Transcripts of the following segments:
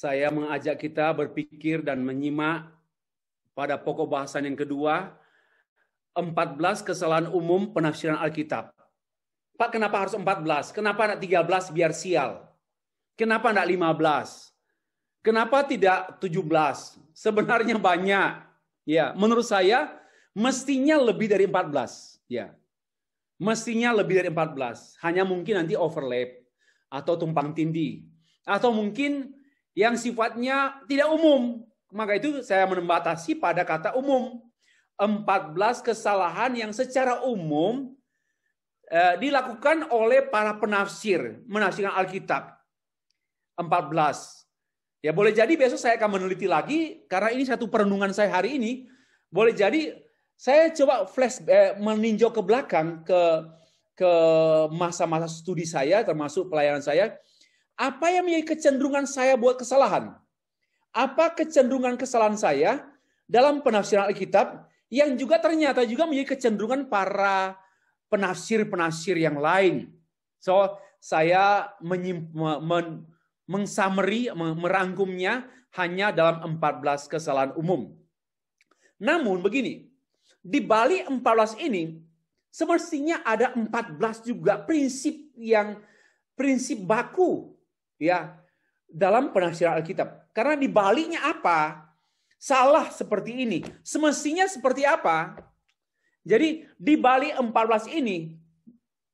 saya mengajak kita berpikir dan menyimak pada pokok bahasan yang kedua, 14 kesalahan umum penafsiran Alkitab. Pak, kenapa harus 14? Kenapa enggak 13 biar sial? Kenapa enggak 15? Kenapa tidak 17? Sebenarnya banyak. Ya, menurut saya mestinya lebih dari 14. Ya. Mestinya lebih dari 14. Hanya mungkin nanti overlap atau tumpang tindih. Atau mungkin yang sifatnya tidak umum. Maka itu saya membatasi pada kata umum. 14 kesalahan yang secara umum dilakukan oleh para penafsir, menafsirkan Alkitab. 14. Ya boleh jadi besok saya akan meneliti lagi, karena ini satu perenungan saya hari ini. Boleh jadi saya coba meninjau ke belakang ke masa-masa studi saya, termasuk pelayanan saya. Apa yang menjadi kecenderungan saya buat kesalahan? Apa kecenderungan kesalahan saya dalam penafsiran Alkitab yang juga ternyata juga menjadi kecenderungan para penafsir-penafsir yang lain. So, saya merangkumnya hanya dalam 14 kesalahan umum. Namun begini, di balik 14 ini semestinya ada 14 juga prinsip baku ya dalam penafsiran Alkitab. Karena di baliknya apa? Salah seperti ini. Semestinya seperti apa? Jadi di balik 14 ini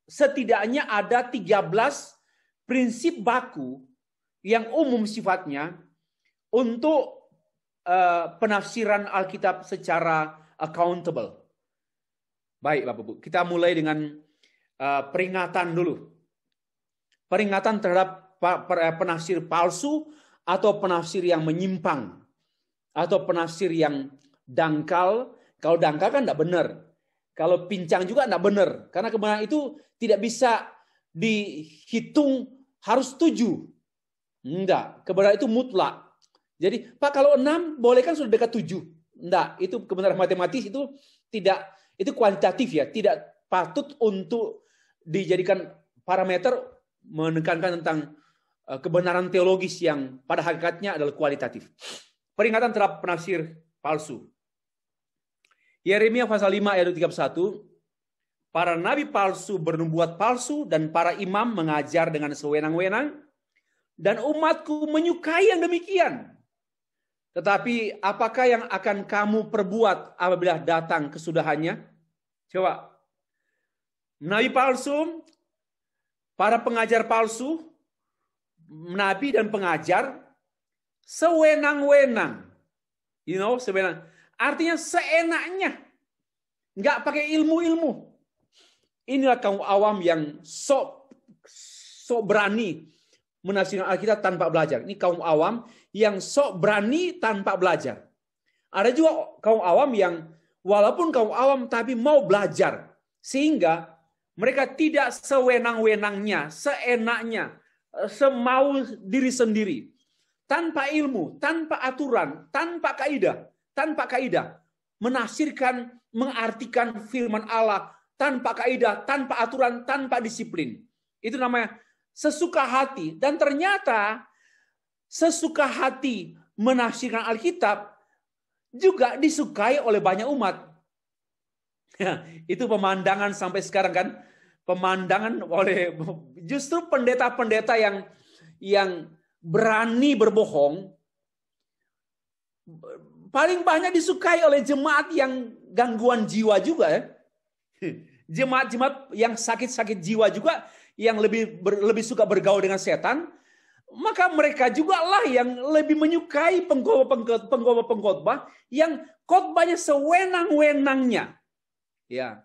setidaknya ada 13 prinsip baku yang umum sifatnya untuk penafsiran Alkitab secara accountable. Baik Bapak Ibu, kita mulai dengan peringatan dulu. Peringatan terhadap penafsir palsu atau penafsir yang menyimpang atau penafsir yang dangkal. Kalau dangkal kan tidak benar. Kalau pincang juga tidak benar. Karena kebenaran itu tidak bisa dihitung harus 7. Enggak, kebenaran itu mutlak. Jadi, Pak kalau 6 boleh kan sudah dekat 7. Enggak, itu kebenaran matematis itu tidak, itu kualitatif ya, tidak patut untuk dijadikan parameter menekankan tentang kebenaran teologis yang pada hakikatnya adalah kualitatif. Peringatan terhadap penafsir palsu. Yeremia pasal 5 ayat 31, para nabi palsu bernubuat palsu dan para imam mengajar dengan sewenang-wenang dan umatku menyukai yang demikian. Tetapi apakah yang akan kamu perbuat apabila datang kesudahannya? Coba. Nabi palsu, para pengajar palsu, nabi dan pengajar sewenang-wenang. Sewenang. Artinya seenaknya. Nggak pakai ilmu-ilmu. Inilah kaum awam yang sok berani menafsirkan Alkitab tanpa belajar. Ini kaum awam yang sok berani tanpa belajar. Ada juga kaum awam yang walaupun kaum awam tapi mau belajar. Sehingga mereka tidak sewenang-wenangnya, seenaknya, semau diri sendiri. Tanpa ilmu, tanpa aturan, tanpa kaidah. Menafsirkan, mengartikan firman Allah tanpa kaidah, tanpa aturan, tanpa disiplin. Itu namanya sesuka hati. Dan ternyata sesuka hati menafsirkan Alkitab juga disukai oleh banyak umat. Ya, itu pemandangan sampai sekarang kan. Pemandangan oleh justru pendeta-pendeta yang berani berbohong paling banyak disukai oleh jemaat yang gangguan jiwa juga ya. Jemaat-jemaat yang sakit-sakit jiwa juga yang lebih suka bergaul dengan setan, maka mereka juga lah yang lebih menyukai pengkhotbah yang khotbahnya sewenang-wenangnya. Ya.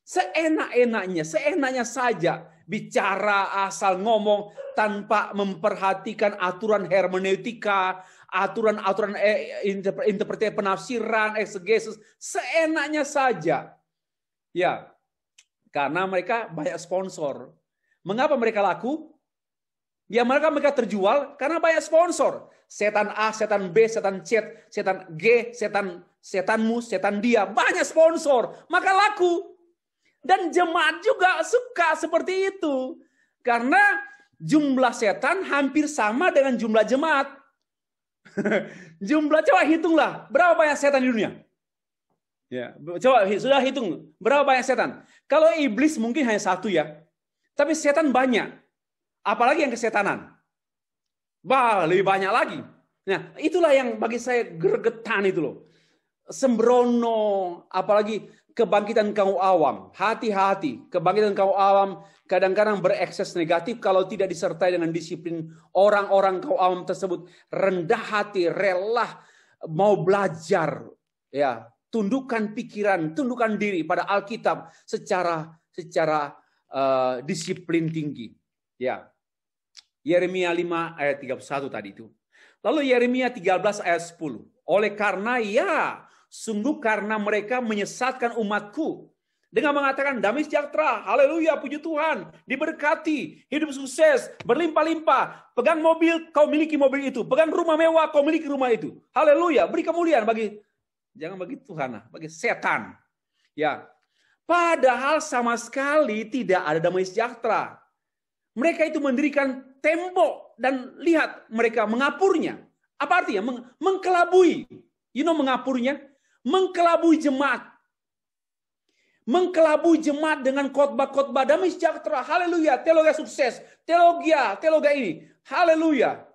Seenaknya saja bicara asal ngomong tanpa memperhatikan aturan hermeneutika, aturan-aturan interpretasi penafsiran, eksegesis, seenaknya saja. Ya, karena mereka banyak sponsor. Mengapa mereka laku? Ya mereka terjual karena banyak sponsor. Setan A, setan B, setan C, setan G, setanmu, setan dia. Banyak sponsor, maka laku. Dan jemaat juga suka seperti itu. Karena jumlah setan hampir sama dengan jumlah jemaat. Jumlah, coba hitunglah berapa banyak setan di dunia. Ya, coba sudah hitung berapa banyak setan. Kalau iblis mungkin hanya satu ya, tapi setan banyak. Apalagi yang kesetanan, lebih banyak lagi. Nah, itulah yang bagi saya gregetan itu loh. Sembrono, apalagi kebangkitan kaum awam. Hati-hati, kebangkitan kaum awam kadang-kadang berekses negatif kalau tidak disertai dengan disiplin. Orang-orang kaum awam tersebut rendah hati, rela mau belajar, ya, tundukkan pikiran, tundukkan diri pada Alkitab secara disiplin tinggi. Ya. Yeremia 5 ayat 31 tadi itu. Lalu Yeremia 13 ayat 10. Oleh karena sungguh karena mereka menyesatkan umatku dengan mengatakan damai sejahtera, haleluya, puji Tuhan, diberkati, hidup sukses, berlimpah-limpah, pegang mobil, kau miliki mobil itu, pegang rumah mewah, kau miliki rumah itu, haleluya, beri kemuliaan jangan bagi Tuhan, bagi setan. Ya, padahal sama sekali tidak ada damai sejahtera. Mereka itu mendirikan tembok dan lihat mereka mengapurnya. Apa artinya? Mengkelabui. You know mengapurnya? Mengkelabui jemaat. Mengkelabui jemaat dengan khotbah-khotbah damai sejahtera. Haleluya, teologi sukses. Teologi ini. Haleluya.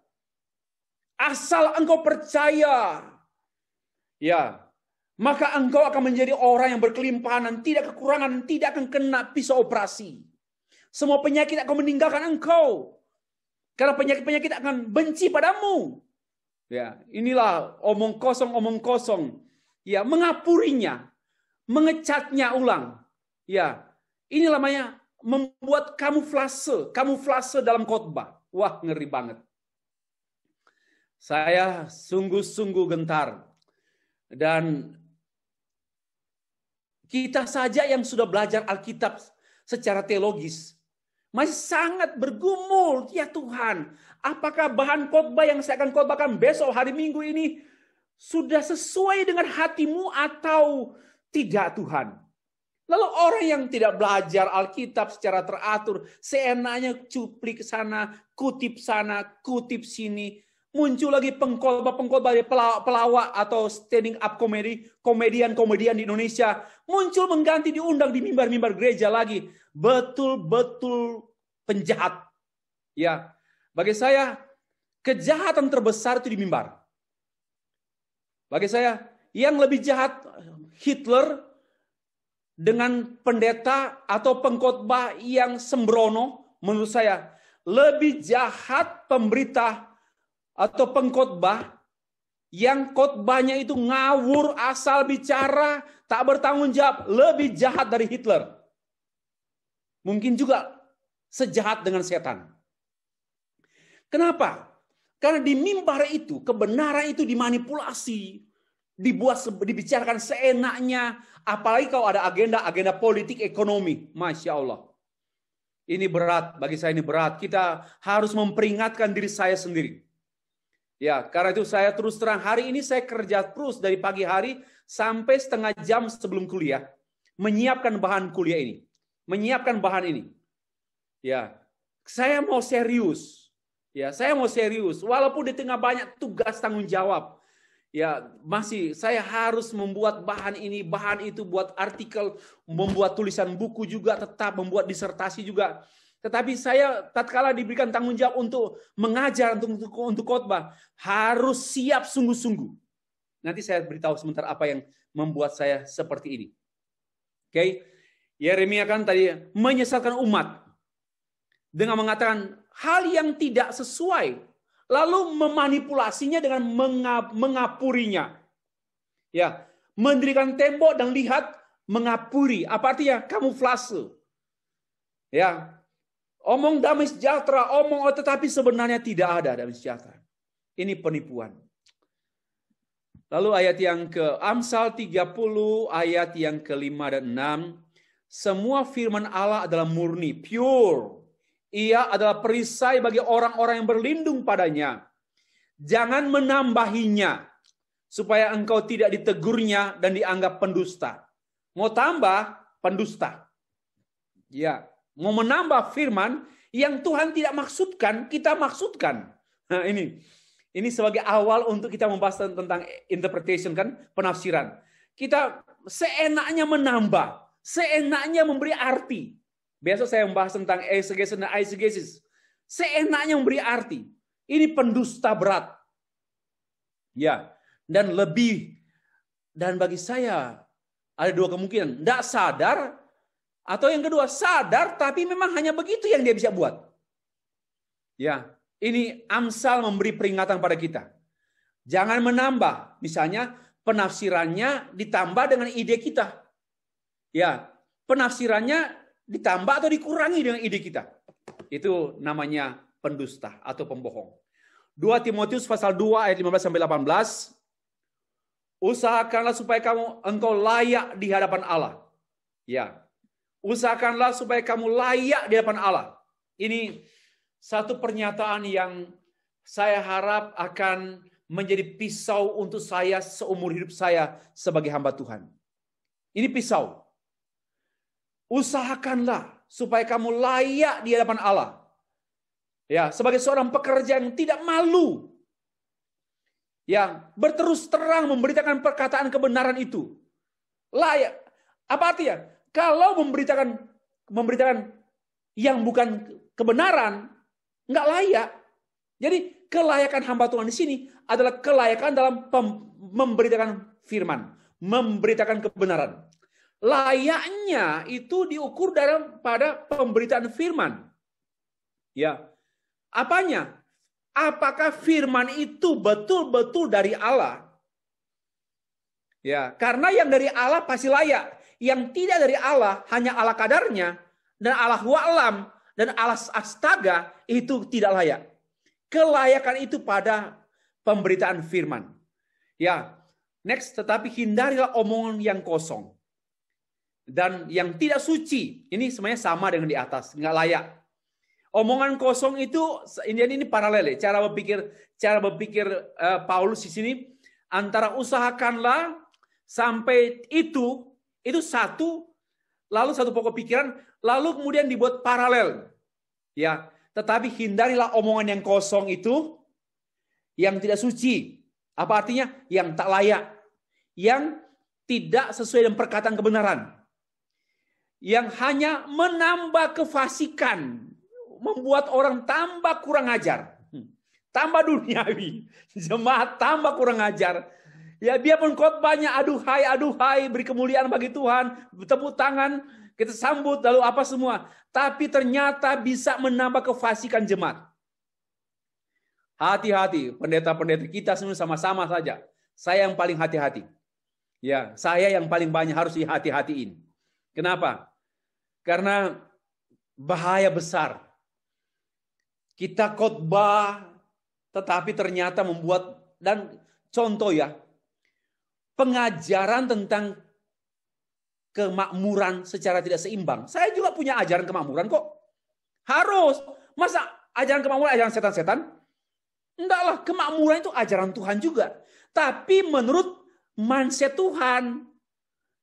Asal engkau percaya. Ya. Maka engkau akan menjadi orang yang berkelimpahan, tidak kekurangan, tidak akan kena pisau operasi. Semua penyakit akan meninggalkan engkau. Karena penyakit-penyakit akan benci padamu. Ya, inilah omong kosong. Ya, mengapurinya, mengecatnya ulang. Ya, ini namanya membuat kamuflase dalam khotbah. Wah, ngeri banget. Saya sungguh-sungguh gentar. Dan kita saja yang sudah belajar Alkitab secara teologis masih sangat bergumul. Ya Tuhan, apakah bahan khotbah yang saya akan khotbahkan besok hari Minggu ini sudah sesuai dengan hatimu atau tidak Tuhan? Lalu orang yang tidak belajar Alkitab secara teratur, seenaknya cuplik sana, kutip sini, muncul lagi pengkhotbah pelawak atau standing up komedian di Indonesia, muncul mengganti diundang di mimbar-mimbar gereja lagi. Betul-betul penjahat. Ya, bagi saya kejahatan terbesar itu di mimbar. Bagi saya yang lebih jahat Hitler dengan pendeta atau pengkhotbah yang sembrono. Menurut saya lebih jahat pemberita atau pengkhotbah yang khotbahnya itu ngawur, asal bicara, tak bertanggung jawab, lebih jahat dari Hitler. Mungkin juga sejahat dengan setan. Kenapa? Karena di mimbar itu, kebenaran itu dimanipulasi, dibicarakan seenaknya, apalagi kalau ada agenda politik ekonomi. Masya Allah. Ini berat, bagi saya ini berat. Kita harus memperingatkan diri saya sendiri. Ya, karena itu saya terus terang, hari ini saya kerja terus dari pagi hari sampai setengah jam sebelum kuliah. Menyiapkan bahan kuliah ini. Menyiapkan bahan ini. Ya, saya mau serius. Ya, saya mau serius. Walaupun di tengah banyak tugas tanggung jawab. Ya, masih saya harus membuat bahan ini, bahan itu, buat artikel, membuat tulisan buku juga, tetap membuat disertasi juga. Tetapi saya tatkala diberikan tanggung jawab untuk mengajar, untuk khotbah, harus siap sungguh-sungguh. Nanti saya beritahu sebentar apa yang membuat saya seperti ini. Oke, Yeremia kan tadi menyesatkan umat dengan mengatakan hal yang tidak sesuai, lalu memanipulasinya dengan mengapurinya. Ya, mendirikan tembok dan lihat mengapuri. Apa artinya? Kamuflase. Ya, omong damai sejahtera, tetapi sebenarnya tidak ada damai sejahtera. Ini penipuan. Lalu ayat yang ke Amsal 30 ayat yang ke-5 dan 6. Semua firman Allah adalah murni, pure. Ia adalah perisai bagi orang-orang yang berlindung padanya. Jangan menambahinya, supaya engkau tidak ditegurnya dan dianggap pendusta. Mau tambah, pendusta. Ya, mau menambah firman yang Tuhan tidak maksudkan, kita maksudkan. Nah ini. Ini sebagai awal untuk kita membahas tentang interpretation kan, penafsiran. Kita seenaknya menambah, seenaknya memberi arti. Besok saya membahas tentang exegesis dan eisegesis. Seenaknya memberi arti. Ini pendusta berat. Ya, dan bagi saya ada dua kemungkinan. Tidak sadar, atau yang kedua sadar tapi memang hanya begitu yang dia bisa buat. Ya, ini Amsal memberi peringatan pada kita. Jangan menambah, misalnya penafsirannya ditambah dengan ide kita. Ya, penafsirannya ditambah atau dikurangi dengan ide kita. Itu namanya pendusta atau pembohong. 2 Timotius pasal 2 ayat 15 sampai 18. Usahakanlah supaya engkau layak di hadapan Allah. Ya. Usahakanlah supaya kamu layak di hadapan Allah. Ini satu pernyataan yang saya harap akan menjadi pisau untuk saya seumur hidup saya sebagai hamba Tuhan. Ini pisau. Usahakanlah supaya kamu layak di hadapan Allah. Ya, sebagai seorang pekerja yang tidak malu. Yang berterus terang memberitakan perkataan kebenaran itu. Layak. Apa artinya? Kalau memberitakan yang bukan kebenaran, nggak layak. Jadi kelayakan hamba Tuhan di sini adalah kelayakan dalam memberitakan firman, memberitakan kebenaran. Layaknya itu diukur pada pemberitaan firman. Ya, apanya? Apakah firman itu betul-betul dari Allah? Ya, karena yang dari Allah pasti layak. Yang tidak dari Allah hanya ala kadarnya dan Allah wa'lam dan Allah astaga itu tidak layak. Kelayakan itu pada pemberitaan firman. Ya, next, tetapi hindarilah omongan yang kosong dan yang tidak suci. Ini sebenarnya sama dengan di atas, nggak layak. Omongan kosong itu ini paralel ya. Cara berpikir Paulus di sini antara usahakanlah sampai itu satu, lalu satu pokok pikiran, lalu kemudian dibuat paralel. Ya, tetapi hindarilah omongan yang kosong itu, yang tidak suci. Apa artinya? Yang tak layak, yang tidak sesuai dengan perkataan kebenaran, yang hanya menambah kefasikan, membuat orang tambah kurang ajar, tambah duniawi, jemaat tambah kurang ajar. Ya, biarpun khotbahnya aduhai, beri kemuliaan bagi Tuhan, bertepuk tangan, kita sambut, lalu apa semua. Tapi ternyata bisa menambah kefasikan jemaat. Hati-hati, pendeta-pendeta kita semua sama-sama saja. Saya yang paling hati-hati. Ya, saya yang paling banyak harus dihati-hatiin. Kenapa? Karena bahaya besar. Kita khotbah, tetapi ternyata membuat, dan contoh ya, pengajaran tentang kemakmuran secara tidak seimbang. Saya juga punya ajaran kemakmuran kok. Harus. Masa ajaran kemakmuran ajaran setan-setan? Enggaklah, kemakmuran itu ajaran Tuhan juga. Tapi menurut mindset Tuhan.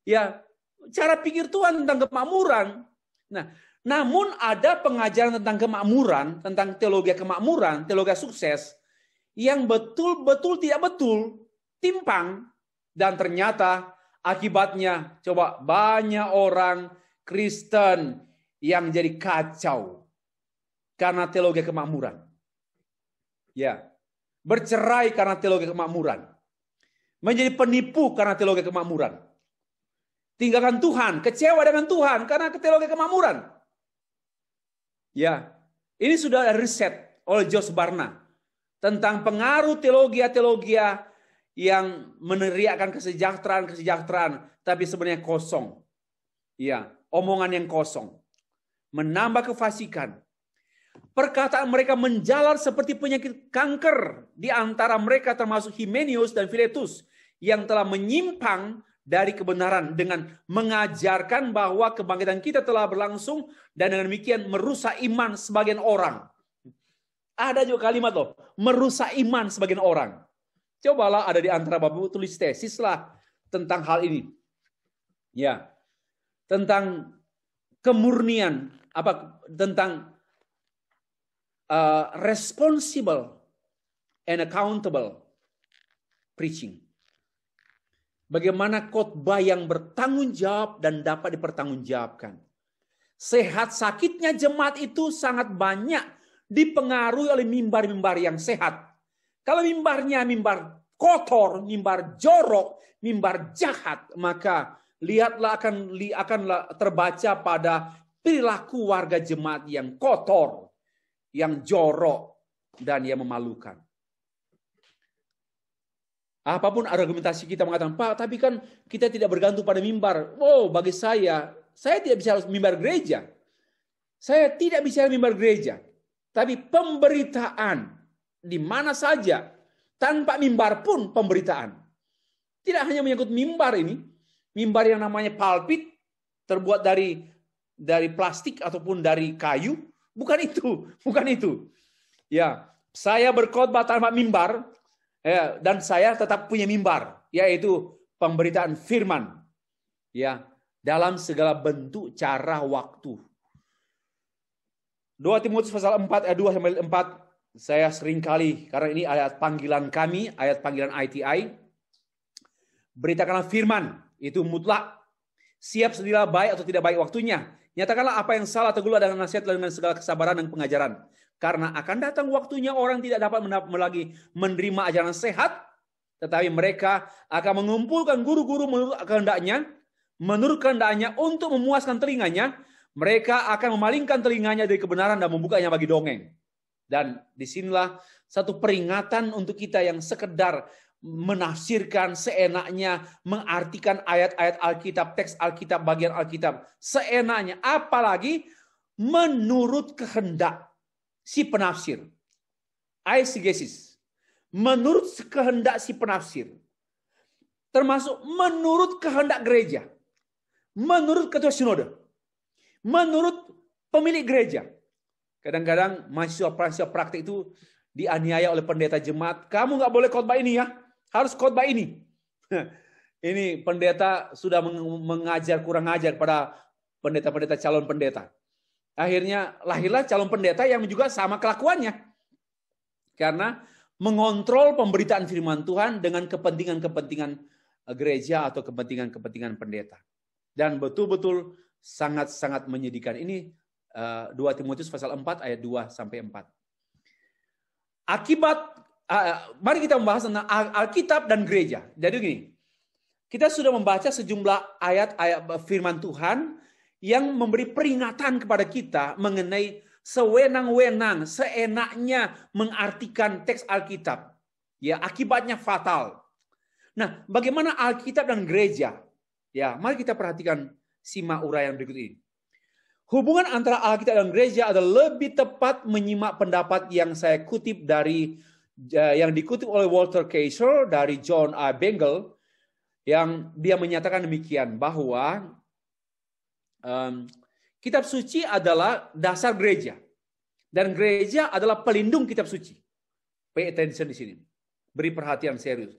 Ya, cara pikir Tuhan tentang kemakmuran. Nah, namun ada pengajaran tentang kemakmuran, tentang teologi kemakmuran, teologi sukses, yang betul-betul tidak betul, timpang. Dan ternyata akibatnya coba banyak orang Kristen yang jadi kacau karena teologi kemakmuran. Ya, bercerai karena teologi kemakmuran. Menjadi penipu karena teologi kemakmuran. Tinggalkan Tuhan, kecewa dengan Tuhan karena teologi kemakmuran. Ya, ini sudah riset oleh Josh Barna tentang pengaruh teologi yang meneriakkan kesejahteraan, tapi sebenarnya kosong. Ya, omongan yang kosong. Menambah kefasikan. Perkataan mereka menjalar seperti penyakit kanker di antara mereka termasuk Himenius dan Philetus yang telah menyimpang dari kebenaran dengan mengajarkan bahwa kebangkitan kita telah berlangsung dan dengan demikian merusak iman sebagian orang. Ada juga kalimat loh, merusak iman sebagian orang. Cobalah ada di antara Bapak tulis tesis lah tentang hal ini. Ya. Tentang kemurnian, tentang responsible and accountable preaching. Bagaimana khotbah yang bertanggung jawab dan dapat dipertanggungjawabkan. Sehat sakitnya jemaat itu sangat banyak dipengaruhi oleh mimbar-mimbar yang sehat. Kalau mimbarnya mimbar kotor, mimbar jorok, mimbar jahat, maka lihatlah akan terbaca pada perilaku warga jemaat yang kotor, yang jorok, dan yang memalukan. Apapun argumentasi kita mengatakan, Pak, tapi kan kita tidak bergantung pada mimbar. Oh, bagi saya tidak bicara mimbar gereja. Saya tidak bicara mimbar gereja. Tapi pemberitaan di mana saja, tanpa mimbar pun pemberitaan. Tidak hanya menyangkut mimbar ini, mimbar yang namanya pulpit, terbuat dari plastik ataupun dari kayu. Bukan itu. Ya, saya berkhotbah tanpa mimbar. Ya, dan saya tetap punya mimbar, yaitu pemberitaan firman, ya, dalam segala bentuk, cara, waktu. 2 Timotius pasal 4 ayat 2-4, saya seringkali, karena ini ayat panggilan kami, ayat panggilan ITI, beritakanlah firman, itu mutlak, siap sedialah baik atau tidak baik waktunya, nyatakanlah apa yang salah, tegurlah dengan nasihat dengan segala kesabaran dan pengajaran. Karena akan datang waktunya orang tidak dapat lagi menerima ajaran sehat, tetapi mereka akan mengumpulkan guru-guru menurut kehendaknya untuk memuaskan telinganya. Mereka akan memalingkan telinganya dari kebenaran dan membukanya bagi dongeng. Dan disinilah satu peringatan untuk kita yang sekedar menafsirkan seenaknya, mengartikan ayat-ayat Alkitab, teks Alkitab, bagian Alkitab seenaknya, apalagi menurut kehendak si penafsir. Eisegesis. Menurut kehendak si penafsir. Termasuk menurut kehendak gereja. Menurut ketua sinode. Menurut pemilik gereja. Kadang-kadang mahasiswa praktik itu dianiaya oleh pendeta jemaat. Kamu nggak boleh khotbah ini ya. Harus khotbah ini. Ini pendeta sudah kurang ajar pada pendeta-pendeta calon pendeta. Akhirnya lahirlah calon pendeta yang juga sama kelakuannya. Karena mengontrol pemberitaan firman Tuhan dengan kepentingan-kepentingan gereja atau kepentingan-kepentingan pendeta. Dan betul-betul sangat-sangat menyedihkan. Ini 2 Timotius pasal 4 ayat 2-4. Mari kita membahas tentang Alkitab dan gereja. Jadi gini, kita sudah membaca sejumlah ayat-ayat firman Tuhan yang memberi peringatan kepada kita mengenai sewenang-wenang, seenaknya mengartikan teks Alkitab. Ya, akibatnya fatal. Nah, bagaimana Alkitab dan gereja? Ya, mari kita perhatikan simak uraian berikut ini. Hubungan antara Alkitab dan gereja adalah lebih tepat menyimak pendapat yang saya kutip yang dikutip oleh Walter Kaiser dari John A. Bengel, yang dia menyatakan demikian bahwa kitab suci adalah dasar gereja. Dan gereja adalah pelindung kitab suci. Pay attention di sini. Beri perhatian serius.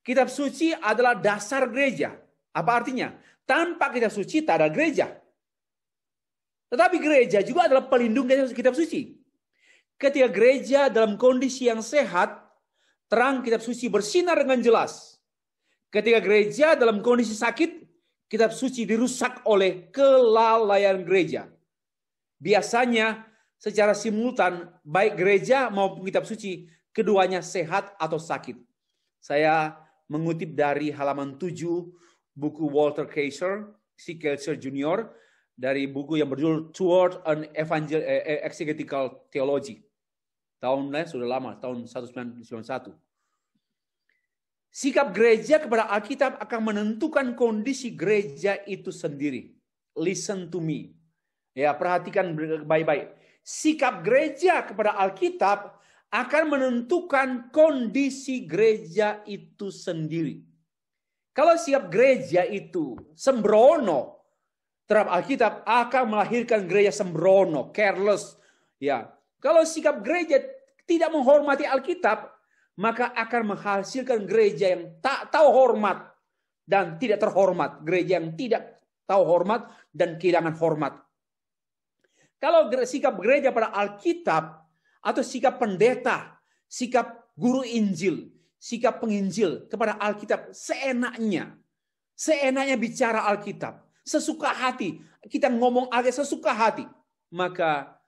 Kitab suci adalah dasar gereja. Apa artinya? Tanpa kitab suci tak ada gereja. Tetapi gereja juga adalah pelindung kitab suci. Ketika gereja dalam kondisi yang sehat, terang kitab suci bersinar dengan jelas. Ketika gereja dalam kondisi sakit, kitab suci dirusak oleh kelalaian gereja. Biasanya secara simultan, baik gereja maupun kitab suci, keduanya sehat atau sakit. Saya mengutip dari halaman 7 buku Walter Kaiser, C. Kaiser Jr., dari buku yang berjudul Toward an Exegetical Theology. Tahunnya sudah lama, tahun 1991. Sikap gereja kepada Alkitab akan menentukan kondisi gereja itu sendiri. Listen to me. Ya, perhatikan baik-baik. Sikap gereja kepada Alkitab akan menentukan kondisi gereja itu sendiri. Kalau sikap gereja itu sembrono terhadap Alkitab, akan melahirkan gereja sembrono, careless. Ya, kalau sikap gereja tidak menghormati Alkitab, maka akan menghasilkan gereja yang tak tahu hormat dan tidak terhormat. Gereja yang tidak tahu hormat dan kehilangan hormat. Kalau sikap gereja pada Alkitab atau sikap pendeta, sikap guru Injil, sikap penginjil kepada Alkitab seenaknya. Seenaknya bicara Alkitab. Sesuka hati. Kita ngomong agak sesuka hati. Maka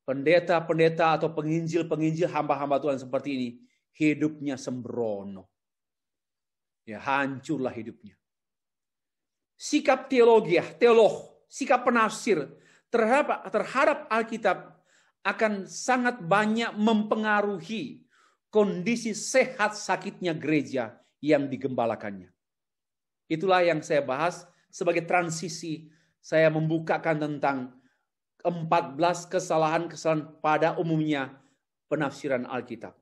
pendeta-pendeta atau penginjil-penginjil hamba-hamba Tuhan seperti ini, hidupnya sembrono. Ya, hancurlah hidupnya. Sikap teolog, sikap penafsir terhadap Alkitab akan sangat banyak mempengaruhi kondisi sehat sakitnya gereja yang digembalakannya. Itulah yang saya bahas sebagai transisi. Saya membukakan tentang 14 kesalahan-kesalahan pada umumnya penafsiran Alkitab.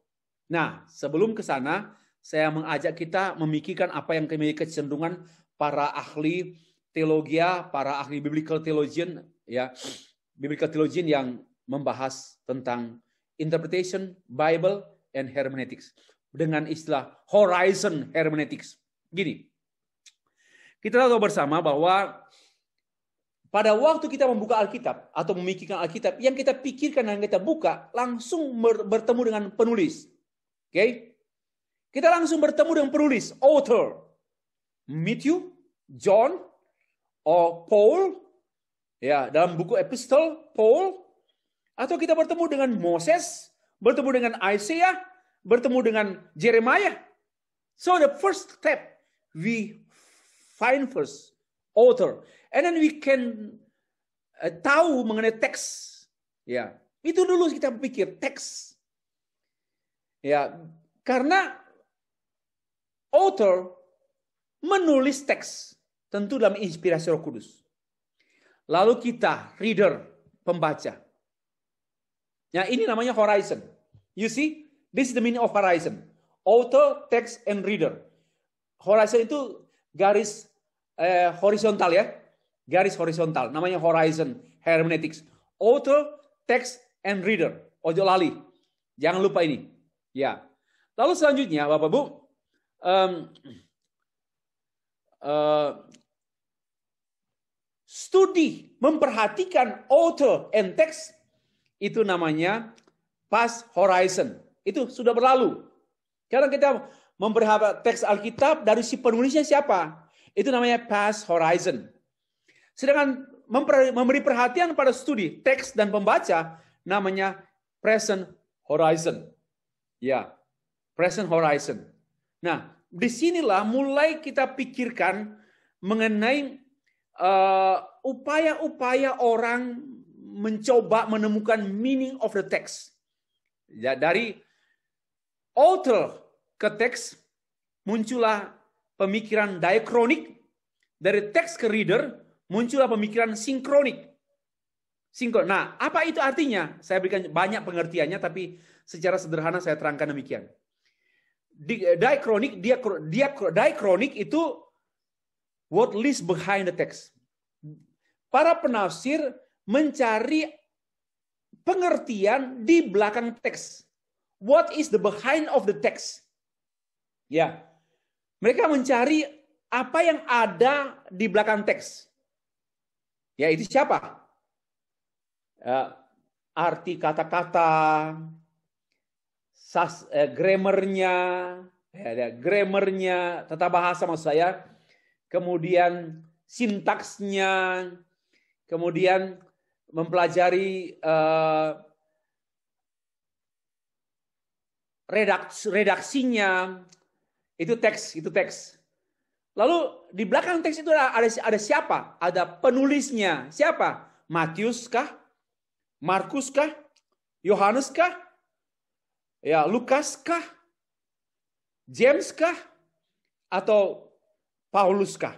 Nah, sebelum ke sana, saya mengajak kita memikirkan apa yang memiliki kecenderungan para ahli teologi, para ahli biblical theologian, ya, biblical theologian yang membahas tentang interpretation, Bible, and hermeneutics dengan istilah horizon hermeneutics. Gini, kita tahu bersama bahwa pada waktu kita membuka Alkitab atau memikirkan Alkitab, yang kita pikirkan dan kita buka langsung bertemu dengan penulis. Oke? Kita langsung bertemu dengan penulis, author. Matthew, John, or Paul, ya, dalam buku epistle Paul, atau kita bertemu dengan Moses, bertemu dengan Isaiah, bertemu dengan Jeremiah. So the first step, we find first author, and then we can tahu mengenai teks. Ya, itu dulu kita pikir teks. Ya, karena author menulis teks tentu dalam inspirasi Roh Kudus. Lalu kita reader, pembaca. Ya, ini namanya horizon. You see, this is the meaning of horizon. Author, text, and reader. Horizon itu garis horizontal ya. Garis horizontal. Namanya horizon hermeneutics. Author, text, and reader. Ojo lali. Jangan lupa ini. Ya. Lalu selanjutnya, Bapak Bu. Studi memperhatikan author and text itu namanya past horizon. Itu sudah berlalu. Karena kita memperhatikan teks Alkitab dari si penulisnya siapa? Itu namanya past horizon. Sedangkan memberi perhatian pada studi teks dan pembaca namanya present horizon. Ya, present horizon. Nah, disinilah mulai kita pikirkan mengenai upaya-upaya orang mencoba menemukan meaning of the text. Ya, dari author ke teks muncullah pemikiran diachronik, dari teks ke reader muncullah pemikiran sinkronik. Nah, apa itu artinya? Saya berikan banyak pengertiannya, tapi secara sederhana saya terangkan demikian. Diachronik itu what lies behind the text. Para penafsir mencari pengertian di belakang teks. What is the behind of the text? Ya, mereka mencari apa yang ada di belakang teks. Ya, itu siapa? Arti kata-kata, grammarnya, tata bahasa maksud saya, kemudian sintaksnya, kemudian mempelajari redaksinya, itu teks. Lalu di belakang teks itu ada siapa? Ada penulisnya. Siapa? Matius kah? Markus kah? Yohanes kah? Ya, Lukas kah? James kah? Atau Paulus kah?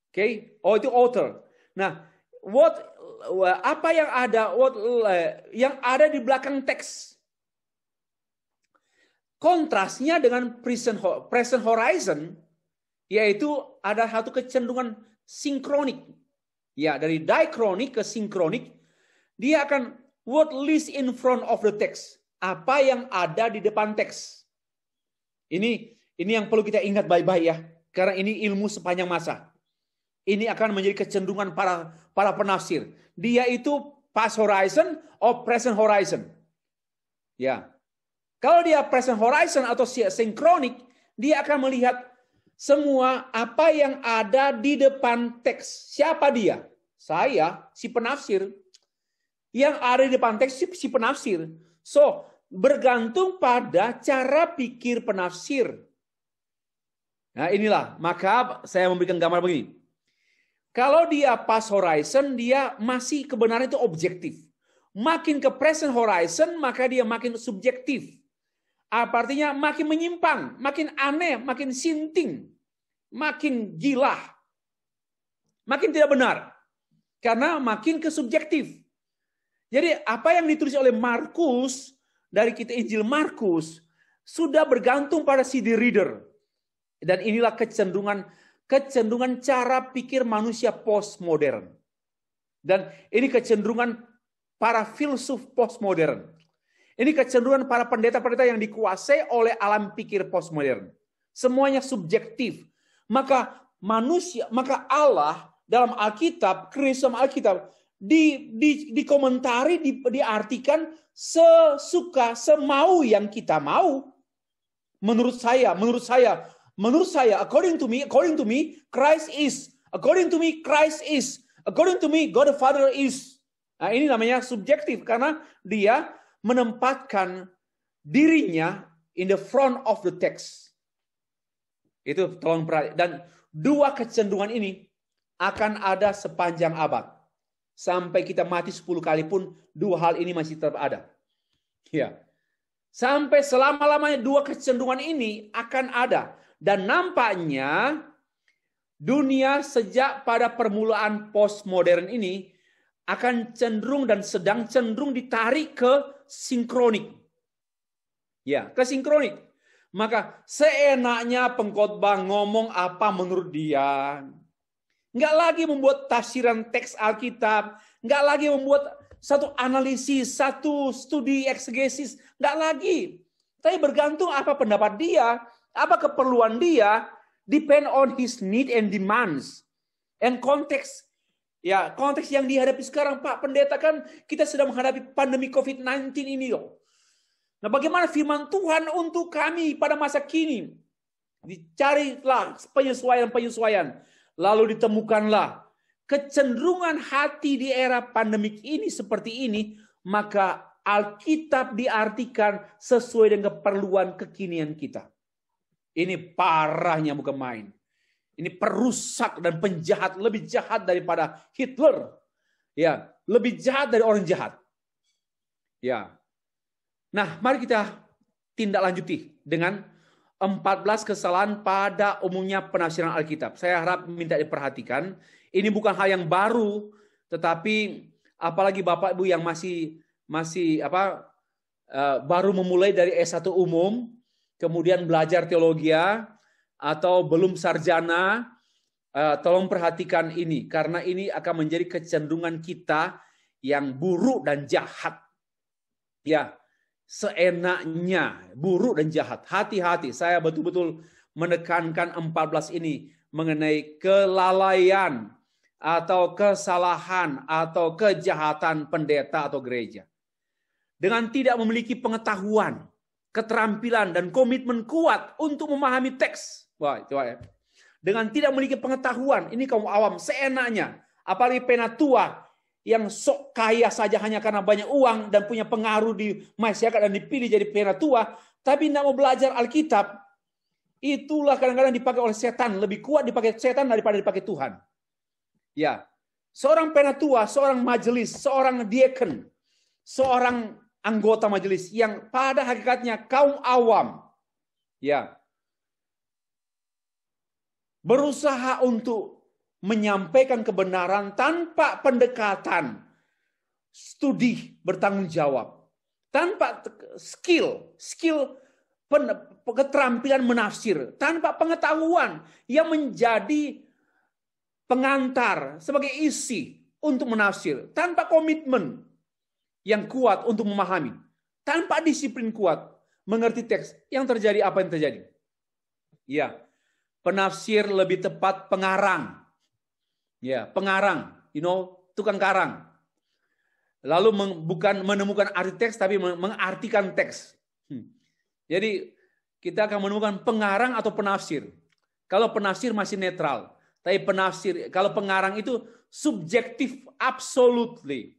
Oke? Oh, itu author. Nah, apa yang ada? Yang ada di belakang teks? Kontrasnya dengan present horizon, yaitu ada satu kecenderungan sinkronik. Ya, dari diachronik ke sinkronik, dia akan what lies in front of the text. Apa yang ada di depan teks. Ini yang perlu kita ingat baik-baik ya, karena ini ilmu sepanjang masa. Ini akan menjadi kecenderungan para penafsir. Dia itu past horizon or present horizon. Ya. Kalau dia present horizon atau sinkronik, dia akan melihat semua apa yang ada di depan teks. Siapa dia? Saya, si penafsir. Yang ada di depan teks si penafsir. So, bergantung pada cara pikir penafsir. Nah inilah, maka saya memberikan gambar begini. Kalau dia past horizon, dia masih kebenaran itu objektif. Makin ke present horizon, maka dia makin subjektif. Apa artinya? Makin menyimpang, makin aneh, makin sinting, makin gila, makin tidak benar. Karena makin ke subjektif. Jadi apa yang ditulis oleh Markus, dari kita Injil Markus, sudah bergantung pada CD reader. Dan inilah kecenderungan cara pikir manusia postmodern. Dan ini kecenderungan para filsuf postmodern. Ini kecenderungan para pendeta-pendeta yang dikuasai oleh alam pikir postmodern. Semuanya subjektif. Maka Allah dalam Alkitab, Kristus Alkitab, dikomentari, diartikan sesuka, semau yang kita mau. Menurut saya, according to me, Christ is. According to me, Christ is. According to me, God the Father is. Nah, ini namanya subjektif karena dia menempatkan dirinya in the front of the text. Itu tolong perhatikan. Dan dua kecenderungan ini akan ada sepanjang abad. Sampai kita mati 10 kali pun dua hal ini masih tetap ada. Ya. Sampai selama-lamanya dua kecenderungan ini akan ada. Dan nampaknya dunia sejak pada permulaan postmodern ini akan cenderung dan sedang cenderung ditarik ke sinkronik. Ya, ke sinkronik. Maka seenaknya pengkhotbah ngomong apa menurut dia. Nggak lagi membuat tafsiran teks Alkitab. Nggak lagi membuat satu analisis, satu studi eksegesis. Nggak lagi. Tapi bergantung apa pendapat dia, apa keperluan dia, depend on his need and demands. And konteks. Ya, konteks yang dihadapi sekarang, Pak Pendeta, kan kita sedang menghadapi pandemi COVID-19 ini loh. Nah, bagaimana firman Tuhan untuk kami pada masa kini? Dicarilah penyesuaian-penyesuaian. Lalu ditemukanlah kecenderungan hati di era pandemik ini seperti ini, maka Alkitab diartikan sesuai dengan keperluan kekinian kita. Ini parahnya bukan main. Ini perusak dan penjahat, lebih jahat daripada Hitler. Ya, lebih jahat dari orang jahat. Ya. Nah, mari kita tindak lanjuti dengan 14 kesalahan pada umumnya penafsiran Alkitab. Saya harap minta diperhatikan. Ini bukan hal yang baru, tetapi apalagi Bapak Ibu yang masih baru memulai dari S1 umum, kemudian belajar teologi, atau belum sarjana, tolong perhatikan ini. Karena ini akan menjadi kecenderungan kita yang buruk dan jahat. Ya, seenaknya, buruk dan jahat. Hati-hati, saya betul-betul menekankan 14 ini mengenai kelalaian atau kesalahan atau kejahatan pendeta atau gereja. Dengan tidak memiliki pengetahuan, keterampilan dan komitmen kuat untuk memahami teks. Wah, itu ya. Dengan tidak memiliki pengetahuan, ini kaum awam seenaknya, apalagi penatua yang sok kaya saja hanya karena banyak uang dan punya pengaruh di masyarakat dan dipilih jadi penatua, tapi tidak mau belajar Alkitab. Itulah kadang-kadang dipakai oleh setan, lebih kuat dipakai setan daripada dipakai Tuhan. Ya, seorang penatua, seorang majelis, seorang diaken, seorang anggota majelis yang pada hakikatnya kaum awam, ya, berusaha untuk menyampaikan kebenaran tanpa pendekatan studi bertanggung jawab, tanpa skill keterampilan menafsir, tanpa pengetahuan yang menjadi pengantar sebagai isi untuk menafsir, tanpa komitmen yang kuat untuk memahami, tanpa disiplin kuat mengerti teks, yang terjadi apa yang terjadi? Ya, penafsir lebih tepat pengarang. Ya, pengarang, tukang karang. Lalu bukan menemukan arti teks, tapi mengartikan teks. Jadi kita akan menemukan pengarang atau penafsir. Kalau penafsir masih netral, tapi kalau pengarang itu subjektif, absolutely,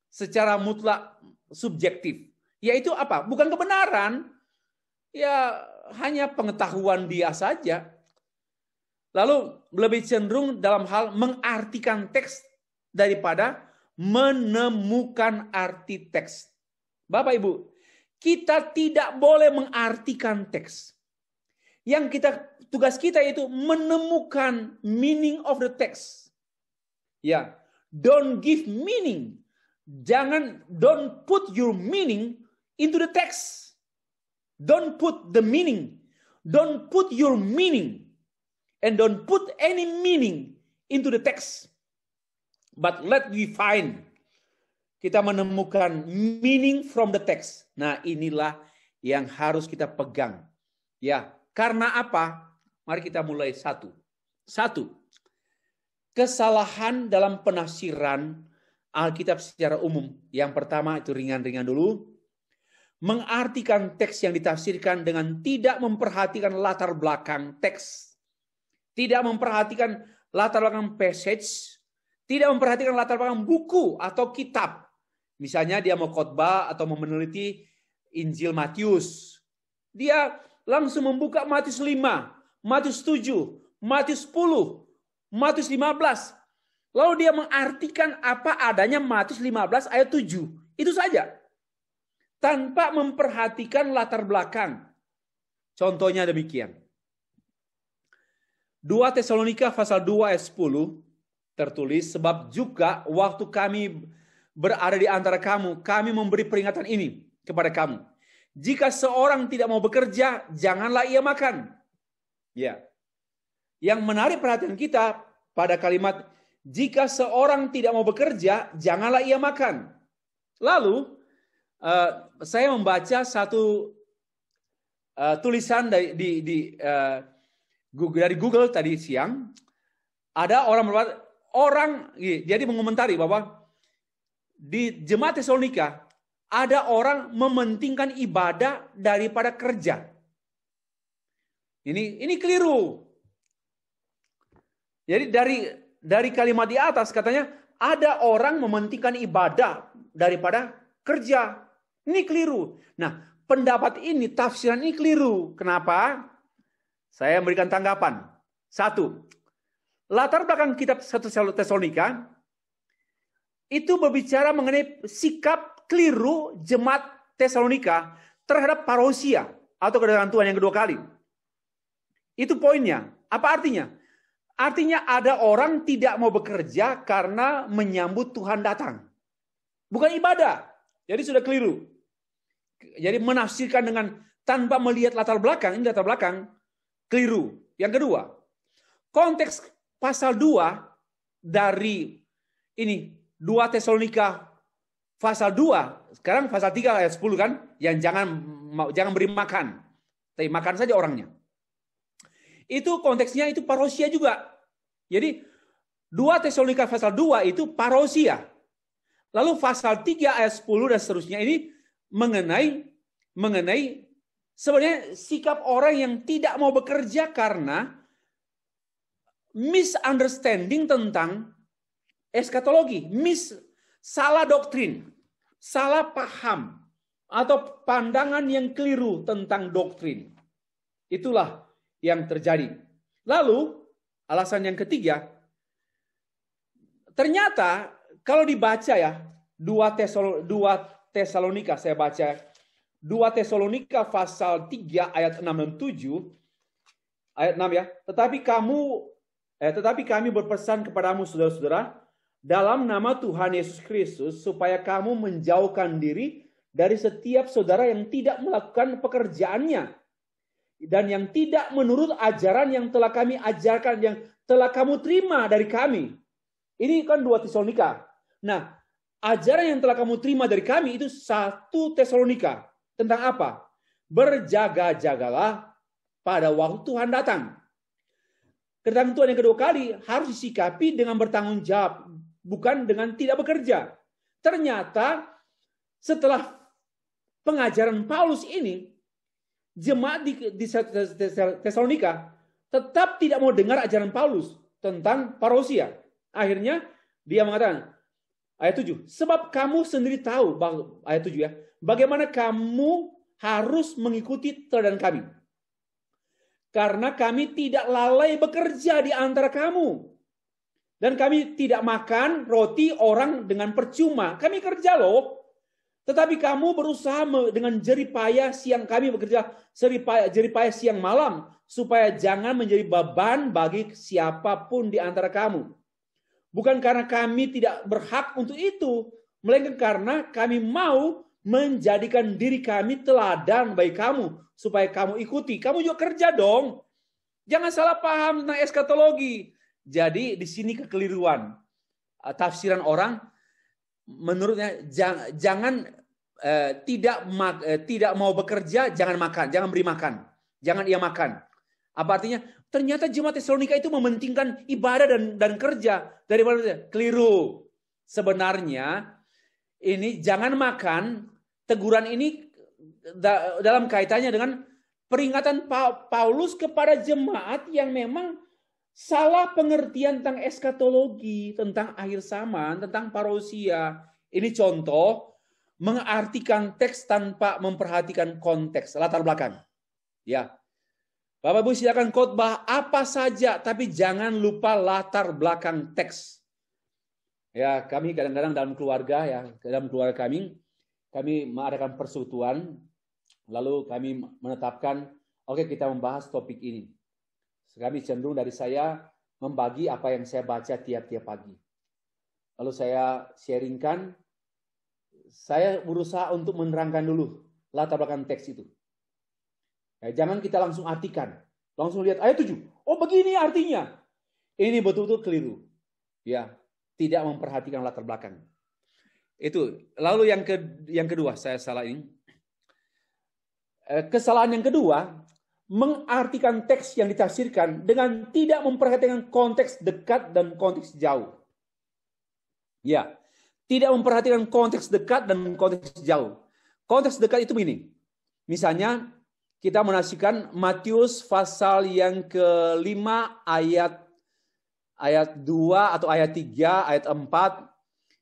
secara mutlak subjektif. Yaitu apa? Bukan kebenaran, ya hanya pengetahuan dia saja. Lalu lebih cenderung dalam hal mengartikan teks daripada menemukan arti teks. Bapak Ibu, kita tidak boleh mengartikan teks. Tugas kita itu menemukan meaning of the text. Ya, don't give meaning. Don't put your meaning into the text. Don't put the meaning. Don't put your meaning. And don't put any meaning into the text. But let we find. Kita menemukan meaning from the text. Nah, inilah yang harus kita pegang. Ya, karena apa? Mari kita mulai satu. Kesalahan dalam penafsiran Alkitab secara umum. Yang pertama itu ringan-ringan dulu. Mengartikan teks yang ditafsirkan dengan tidak memperhatikan latar belakang teks. Tidak memperhatikan latar belakang passage. Tidak memperhatikan latar belakang buku atau kitab. Misalnya dia mau khotbah atau mau meneliti Injil Matius. Dia langsung membuka Matius 5, Matius 7, Matius 10, Matius 15. Lalu dia mengartikan apa adanya Matius 15 ayat 7. Itu saja. Tanpa memperhatikan latar belakang. Contohnya demikian. 2 Tesalonika pasal 2 ayat 10 tertulis, sebab juga waktu kami berada di antara kamu, kami memberi peringatan ini kepada kamu. Jika seorang tidak mau bekerja, janganlah ia makan. Ya. Yang menarik perhatian kita pada kalimat, jika seorang tidak mau bekerja, janganlah ia makan. Lalu, saya membaca satu tulisan dari Google tadi siang. Ada orang jadi mengomentari bahwa di jemaat Tesalonika ada orang mementingkan ibadah daripada kerja. Ini keliru. Jadi dari kalimat di atas katanya ada orang mementingkan ibadah daripada kerja. Ini keliru. Nah, pendapat ini, tafsiran ini keliru. Kenapa? Saya memberikan tanggapan. 1. Latar belakang kitab 1 Tesalonika itu berbicara mengenai sikap keliru jemaat Tesalonika terhadap parousia atau kedatangan Tuhan yang kedua kali. Itu poinnya. Apa artinya? Artinya ada orang tidak mau bekerja karena menyambut Tuhan datang. Bukan ibadah. Jadi sudah keliru. Jadi menafsirkan dengan tanpa melihat latar belakang, ini latar belakang keliru. Yang kedua, konteks pasal 2 dari ini 2 Tesalonika pasal 2, sekarang pasal 3 ayat 10 kan, yang jangan beri makan, tapi makan saja orangnya. Itu konteksnya itu parousia juga. Jadi 2 Tesalonika pasal 2 itu parousia. Lalu pasal 3 ayat 10 dan seterusnya ini mengenai sebenarnya sikap orang yang tidak mau bekerja karena misunderstanding tentang eskatologi, salah doktrin, salah paham, atau pandangan yang keliru tentang doktrin. Itulah yang terjadi. Lalu, alasan yang ketiga, ternyata kalau dibaca ya, 2 Tesalonika, saya baca, 2 Tesalonika pasal 3 ayat 6 dan 7, ayat 6 ya, tetapi kami berpesan kepadamu saudara-saudara, dalam nama Tuhan Yesus Kristus, supaya kamu menjauhkan diri dari setiap saudara yang tidak melakukan pekerjaannya, dan yang tidak menurut ajaran yang telah kami ajarkan, yang telah kamu terima dari kami. Ini kan 2 Tesalonika. Nah, ajaran yang telah kamu terima dari kami itu 1 Tesalonika. Tentang apa? Berjaga-jagalah pada waktu Tuhan datang. Kedatangan Tuhan yang kedua kali harus disikapi dengan bertanggung jawab, bukan dengan tidak bekerja. Ternyata setelah pengajaran Paulus ini, jemaat di Tesalonika tetap tidak mau dengar ajaran Paulus tentang parousia. Akhirnya dia mengatakan, ayat 7, sebab kamu sendiri tahu, ayat 7 ya, bagaimana kamu harus mengikuti teladan kami. Karena kami tidak lalai bekerja di antara kamu. Dan kami tidak makan roti orang dengan percuma. Kami kerja loh. Tetapi kamu berusaha dengan jeripayah siang, kami bekerja jeripayah siang malam. Supaya jangan menjadi beban bagi siapapun di antara kamu. Bukan karena kami tidak berhak untuk itu. Melainkan karena kami mau menjadikan diri kami teladan bagi kamu. Supaya kamu ikuti. Kamu juga kerja dong. Jangan salah paham tentang eskatologi. Jadi di sini kekeliruan. Tafsiran orang menurutnya jangan tidak mau bekerja, jangan makan, jangan beri makan. Jangan ia makan. Apa artinya? Ternyata jemaat Tesalonika itu mementingkan ibadah dan kerja daripada keliru. Sebenarnya ini jangan makan, teguran ini dalam kaitannya dengan peringatan Paulus kepada jemaat yang memang salah pengertian tentang eskatologi, tentang akhir zaman, tentang parousia. Ini contoh mengartikan teks tanpa memperhatikan konteks, latar belakang. Ya, Bapak Ibu silakan khotbah apa saja, tapi jangan lupa latar belakang teks. Ya, kami kadang-kadang dalam keluarga kami mengadakan persekutuan, lalu kami menetapkan, oke, kita membahas topik ini. Kami cenderung dari saya membagi apa yang saya baca tiap-tiap pagi. Lalu saya sharingkan, saya berusaha untuk menerangkan dulu latar belakang teks itu. Ya, jangan kita langsung artikan, langsung lihat ayat 7. Oh begini artinya. Ini betul-betul keliru. Ya, tidak memperhatikan latar belakang. Itu. Lalu yang kedua saya salah ini. Kesalahan yang kedua, mengartikan teks yang ditafsirkan dengan tidak memperhatikan konteks dekat dan konteks jauh. Ya, tidak memperhatikan konteks dekat dan konteks jauh. Konteks dekat itu begini. Misalnya, kita menafsirkan Matius pasal yang ke-5 ayat 2 atau ayat 3, ayat 4.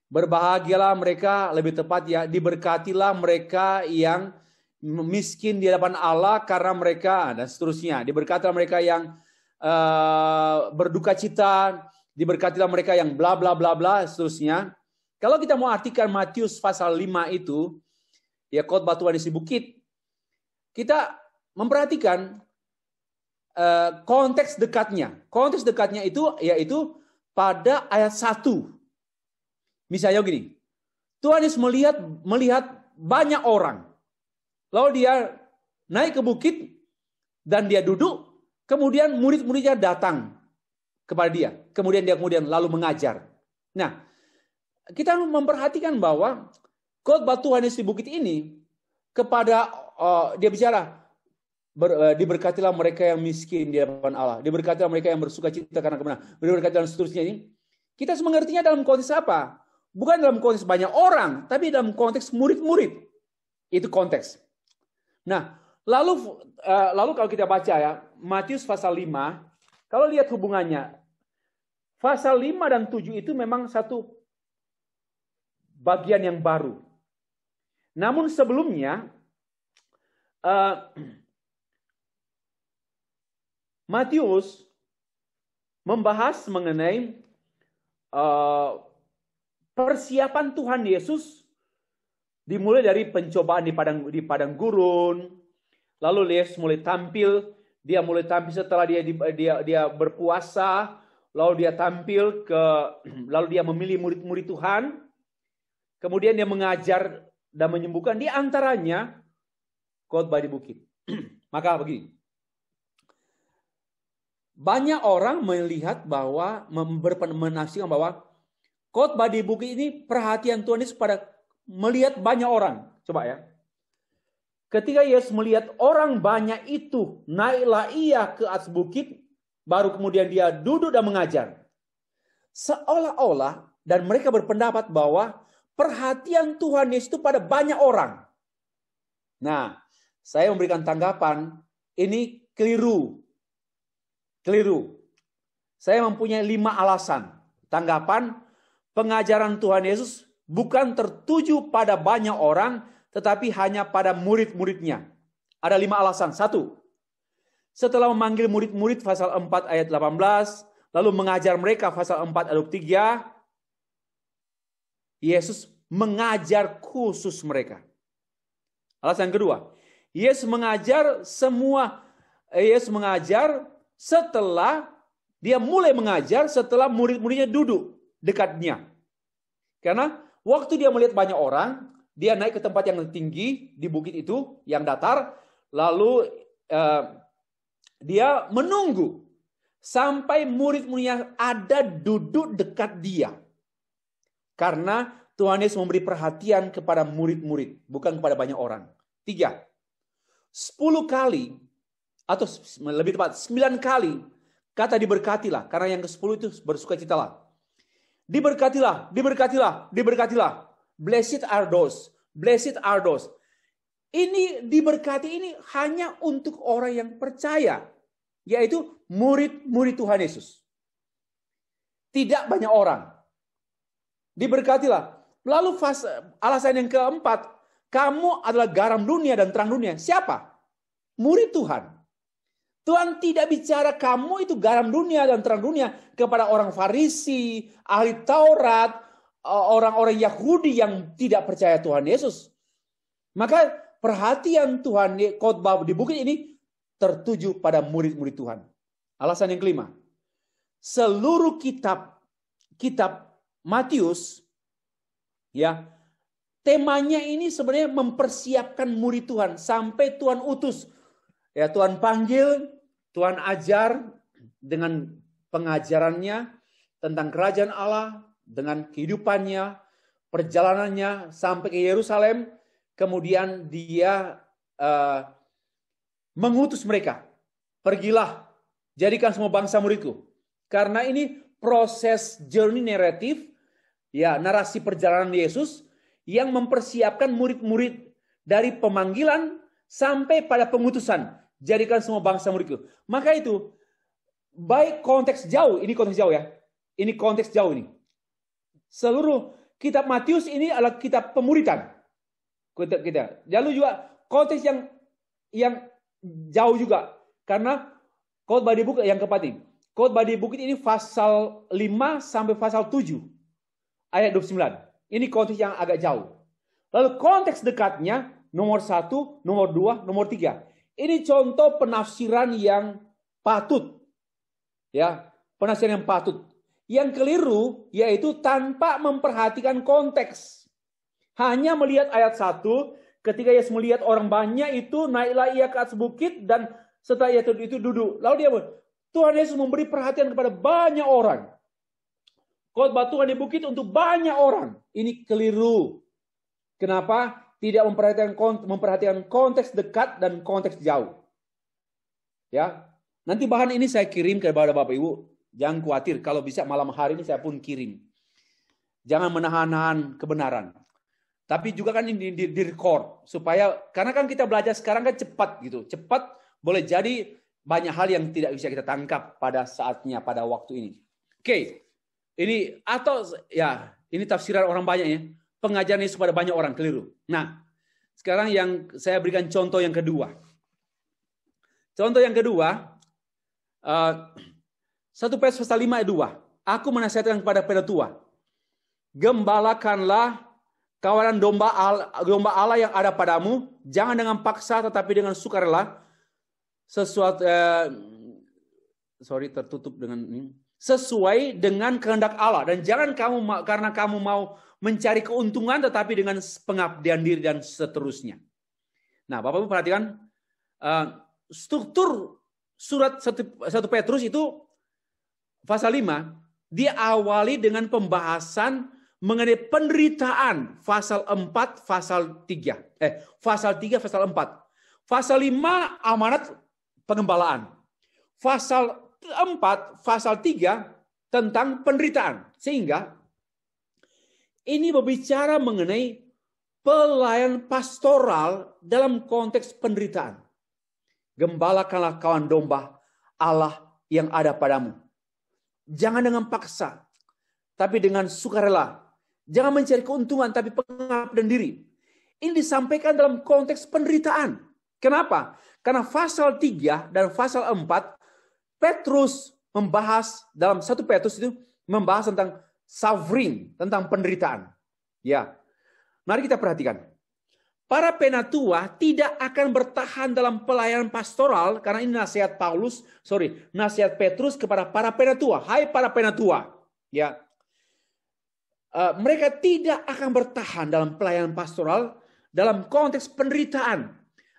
Berbahagialah mereka, lebih tepat ya, diberkatilah mereka yang miskin di hadapan Allah karena mereka, dan seterusnya. Diberkatilah mereka yang berduka cita, diberkatilah mereka yang bla bla bla bla, seterusnya. Kalau kita mau artikan Matius pasal 5 itu, ya khotbah Tuhan di bukit, kita memperhatikan konteks dekatnya. Konteks dekatnya itu yaitu pada ayat 1. Misalnya gini, Tuhan Yesus melihat banyak orang. Lalu dia naik ke bukit dan dia duduk, kemudian murid-muridnya datang kepada dia. Kemudian dia lalu mengajar. Nah, kita memperhatikan bahwa khotbah Tuhan Yesus di bukit ini kepada dia bicara, diberkatilah mereka yang miskin di hadapan Allah, diberkatilah mereka yang bersuka cita karena kebenaran, diberkatilah dan seterusnya ini. Kita harus mengertinya dalam konteks apa? Bukan dalam konteks banyak orang, tapi dalam konteks murid-murid. Itu konteks. Nah, lalu kalau kita baca ya, Matius pasal 5, kalau lihat hubungannya, pasal 5 dan 7 itu memang satu bagian yang baru. Namun sebelumnya, Matius membahas mengenai persiapan Tuhan Yesus dimulai dari pencobaan di padang gurun, lalu Yesus mulai tampil. Dia mulai tampil setelah dia berpuasa, lalu dia lalu dia memilih murid-murid Tuhan. Kemudian dia mengajar dan menyembuhkan, di antaranya khotbah di bukit. Maka begini, banyak orang melihat bahwa menafsirkan bahwa khotbah di bukit ini perhatian Tuhan Yesus pada melihat banyak orang. Coba ya. Ketika Yesus melihat orang banyak itu, naiklah ia ke atas bukit, baru kemudian dia duduk dan mengajar. Seolah-olah, dan mereka berpendapat bahwa perhatian Tuhan Yesus itu pada banyak orang. Nah, Saya memberikan tanggapan, ini keliru. Keliru. Saya mempunyai 5 alasan. Tanggapan, pengajaran Tuhan Yesus bukan tertuju pada banyak orang, tetapi hanya pada murid-muridnya. Ada 5 alasan. 1. Setelah memanggil murid-murid pasal 4 ayat 18, lalu mengajar mereka pasal 4 ayat 3, Yesus mengajar khusus mereka. Alasan kedua, Yesus mengajar setelah dia mulai mengajar setelah murid-muridnya duduk dekatnya. Karena waktu dia melihat banyak orang, dia naik ke tempat yang tinggi di bukit itu yang datar, lalu dia menunggu sampai murid-muridnya ada duduk dekat dia. Karena Tuhan Yesus memberi perhatian kepada murid-murid, bukan kepada banyak orang. 3. 10 kali, atau lebih tepat 9 kali, kata diberkatilah. Karena yang ke-10 itu bersukacitalah. Diberkatilah, diberkatilah, diberkatilah. Blessed are those, blessed are those. Ini diberkati ini hanya untuk orang yang percaya, yaitu murid-murid Tuhan Yesus. Tidak banyak orang. Diberkatilah. Lalu alasan yang keempat, kamu adalah garam dunia dan terang dunia. Siapa? Murid Tuhan. Tuhan tidak bicara kamu itu garam dunia dan terang dunia kepada orang Farisi, ahli Taurat, orang-orang Yahudi yang tidak percaya Tuhan Yesus. Maka perhatian Tuhan khotbah di bukit ini tertuju pada murid-murid Tuhan. Alasan yang kelima, seluruh kitab Matius, ya, temanya ini sebenarnya mempersiapkan murid Tuhan sampai Tuhan utus. Ya, Tuhan panggil, Tuhan ajar dengan pengajarannya tentang kerajaan Allah, dengan kehidupannya, perjalanannya sampai ke Yerusalem, kemudian dia mengutus mereka. Pergilah, jadikan semua bangsa muridku. Karena ini proses journey naratif, ya, narasi perjalanan Yesus yang mempersiapkan murid-murid dari pemanggilan sampai pada pengutusan. Jadikan semua bangsa muridku. Maka itu, baik konteks jauh, ini konteks jauh ya. Ini konteks jauh ini. Seluruh kitab Matius ini adalah kitab pemuridan. Kita. Lalu juga konteks yang jauh juga. Karena khotbah di bukit yang keempat ini. Khotbah di bukit ini pasal 5 sampai pasal 7. Ayat 29. Ini konteks yang agak jauh. Lalu konteks dekatnya, nomor 1, nomor 2, nomor 3. Ini contoh penafsiran yang patut. Ya, penafsiran yang patut. Yang keliru yaitu tanpa memperhatikan konteks. Hanya melihat ayat 1, ketika Yesus melihat orang banyak itu, naiklah ia ke atas bukit dan setelah itu duduk. Lalu dia Tuhan Yesus memberi perhatian kepada banyak orang. Khotbah Tuhan di bukit untuk banyak orang. Ini keliru. Kenapa? Tidak memperhatikan konteks dekat dan konteks jauh. Ya, nanti bahan ini saya kirim kepada Bapak Ibu. Jangan khawatir, kalau bisa malam hari ini saya pun kirim. Jangan menahan-nahan kebenaran. Tapi juga kan ini di record supaya karena kan kita belajar sekarang kan cepat gitu. Cepat boleh jadi banyak hal yang tidak bisa kita tangkap pada saatnya pada waktu ini. Oke. Ini atau ya, ini tafsiran orang banyak ya. Pengajaran Yesus pada banyak orang keliru. Nah, sekarang yang saya berikan contoh yang kedua. Contoh yang kedua, 1 Petrus pasal 5 ayat 2. Aku menasihatkan kepada penatua, gembalakanlah kawanan domba Allah yang ada padamu, jangan dengan paksa tetapi dengan sukarela. Sesuai dengan kehendak Allah, dan jangan karena kamu mau mencari keuntungan tetapi dengan pengabdian diri dan seterusnya. Nah, Bapak Ibu perhatikan struktur surat 1 Petrus itu pasal 5 diawali dengan pembahasan mengenai penderitaan pasal 4 pasal 3. Pasal 3 pasal 4. Pasal 5 amanat pengembalaan. Pasal 4 pasal 3 tentang penderitaan. Sehingga ini berbicara mengenai pelayan pastoral dalam konteks penderitaan. Gembalakanlah kawan domba Allah yang ada padamu. Jangan dengan paksa, tapi dengan sukarela. Jangan mencari keuntungan, tapi pengabdian diri. Ini disampaikan dalam konteks penderitaan. Kenapa? Karena pasal 3 dan pasal 4, Petrus membahas, dalam 1 Petrus itu, membahas tentang suffering, tentang penderitaan. Ya, mari kita perhatikan. Para penatua tidak akan bertahan dalam pelayanan pastoral, karena ini nasihat nasihat Petrus kepada para penatua. Hai para penatua, ya, mereka tidak akan bertahan dalam pelayanan pastoral dalam konteks penderitaan,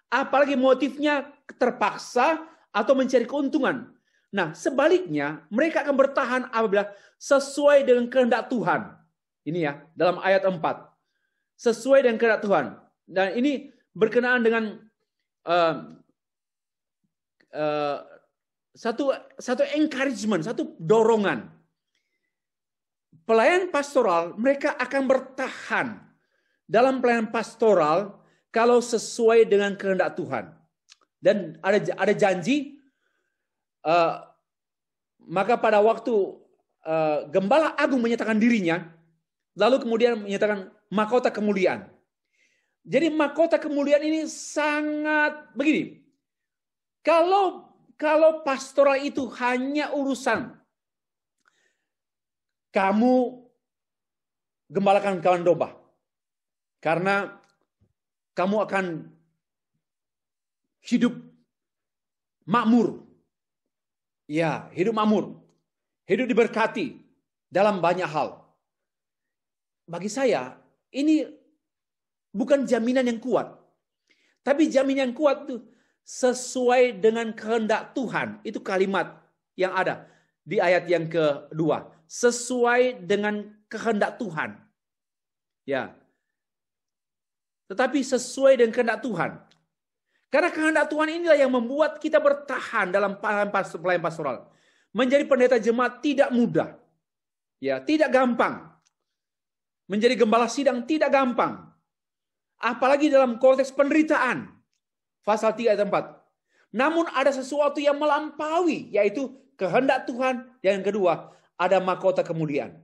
apalagi motifnya terpaksa atau mencari keuntungan. Nah, sebaliknya mereka akan bertahan apabila sesuai dengan kehendak Tuhan. Ini ya, dalam ayat 4. Sesuai dengan kehendak Tuhan. Dan ini berkenaan dengan satu encouragement, satu dorongan. Pelayan pastoral, mereka akan bertahan dalam pelayanan pastoral kalau sesuai dengan kehendak Tuhan. Dan ada janji, maka pada waktu Gembala Agung menyatakan dirinya, lalu kemudian menyatakan mahkota kemuliaan. Jadi mahkota kemuliaan ini sangat begini. Kalau pastoral itu hanya urusan kamu gembalakan kawan domba, karena kamu akan hidup makmur. Ya, hidup makmur. Hidup diberkati dalam banyak hal. Bagi saya, ini bukan jaminan yang kuat. Tapi jaminan yang kuat itu sesuai dengan kehendak Tuhan. Itu kalimat yang ada di ayat yang kedua. Sesuai dengan kehendak Tuhan. Ya. Tetapi sesuai dengan kehendak Tuhan. Karena kehendak Tuhan inilah yang membuat kita bertahan dalam pelayanan pastoral. Menjadi pendeta jemaat tidak mudah. Ya, tidak gampang. Menjadi gembala sidang tidak gampang. Apalagi dalam konteks penderitaan. Pasal 3 ayat 4. Namun ada sesuatu yang melampaui, yaitu kehendak Tuhan. Yang kedua, ada mahkota kemuliaan.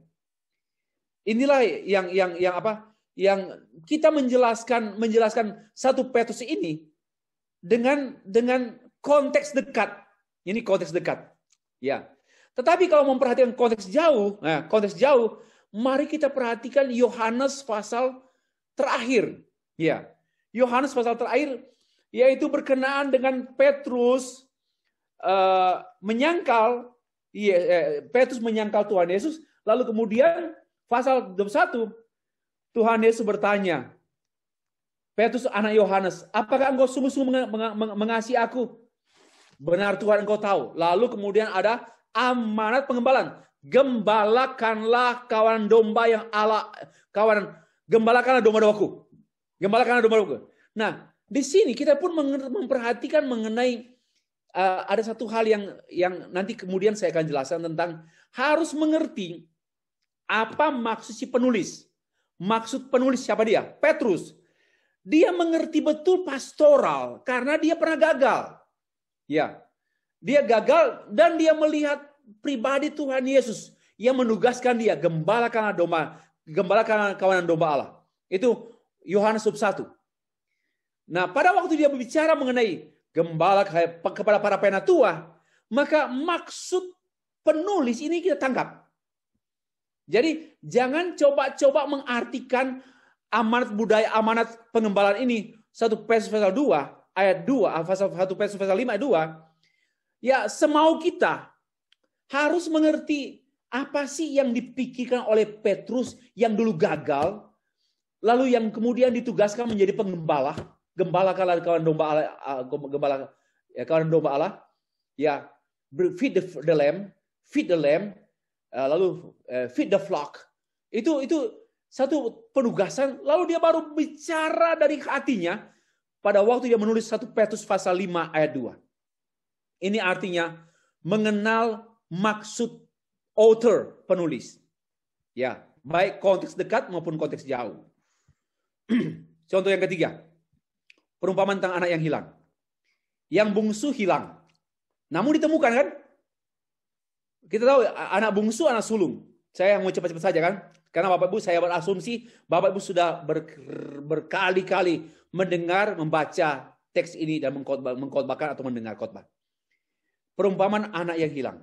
Inilah yang kita menjelaskan 1 Petrus ini dengan konteks dekat. Ini konteks dekat. Ya. Tetapi kalau memperhatikan konteks jauh, mari kita perhatikan Yohanes pasal terakhir. Ya, Yohanes pasal terakhir, yaitu berkenaan dengan Petrus Petrus menyangkal Tuhan Yesus, lalu kemudian pasal 21 Tuhan Yesus bertanya, Petrus anak Yohanes, apakah engkau sungguh-sungguh mengasihi aku? Benar Tuhan, engkau tahu. Lalu kemudian ada amanat pengembalaan. Gembalakanlah kawan domba yang gembalakanlah domba-dombaku. Gembalakanlah domba-dombaku. Nah, di sini kita pun memperhatikan mengenai ada satu hal yang nanti kemudian saya akan jelaskan tentang harus mengerti apa maksud si penulis. Maksud penulis siapa dia? Petrus. Dia mengerti betul pastoral karena dia pernah gagal. Ya. Dia gagal dan dia melihat pribadi Tuhan Yesus yang menugaskan dia gembalakanlah kawanan domba Allah. Itu Yohanes bab 1. Nah, pada waktu dia berbicara mengenai gembala kepada para penatua, maka maksud penulis ini kita tangkap. Jadi jangan coba-coba mengartikan amanat pengembalaan ini 1 Petrus pasal 2 ayat 2, pasal 1 Petrus pasal 5 ayat 2. Ya, semau kita harus mengerti apa sih yang dipikirkan oleh Petrus yang dulu gagal, lalu yang kemudian ditugaskan menjadi penggembala. Gembalakanlah kawan domba Allah, kawan domba Allah. Ya, feed the lamb, lalu feed the flock. Itu satu penugasan. Lalu dia baru bicara dari hatinya pada waktu dia menulis 1 Petrus pasal 5 ayat 2. Ini artinya mengenal maksud author, penulis. Ya, baik konteks dekat maupun konteks jauh. Contoh yang ketiga. Perumpamaan tentang anak yang hilang. Yang bungsu hilang. Namun ditemukan kan? Kita tahu anak bungsu, anak sulung. Saya mau cepat-cepat saja kan? Karena Bapak Ibu saya berasumsi Bapak Ibu sudah berkali-kali mendengar, membaca teks ini dan mengkhotbahkan atau mendengar khotbah. Perumpamaan anak yang hilang.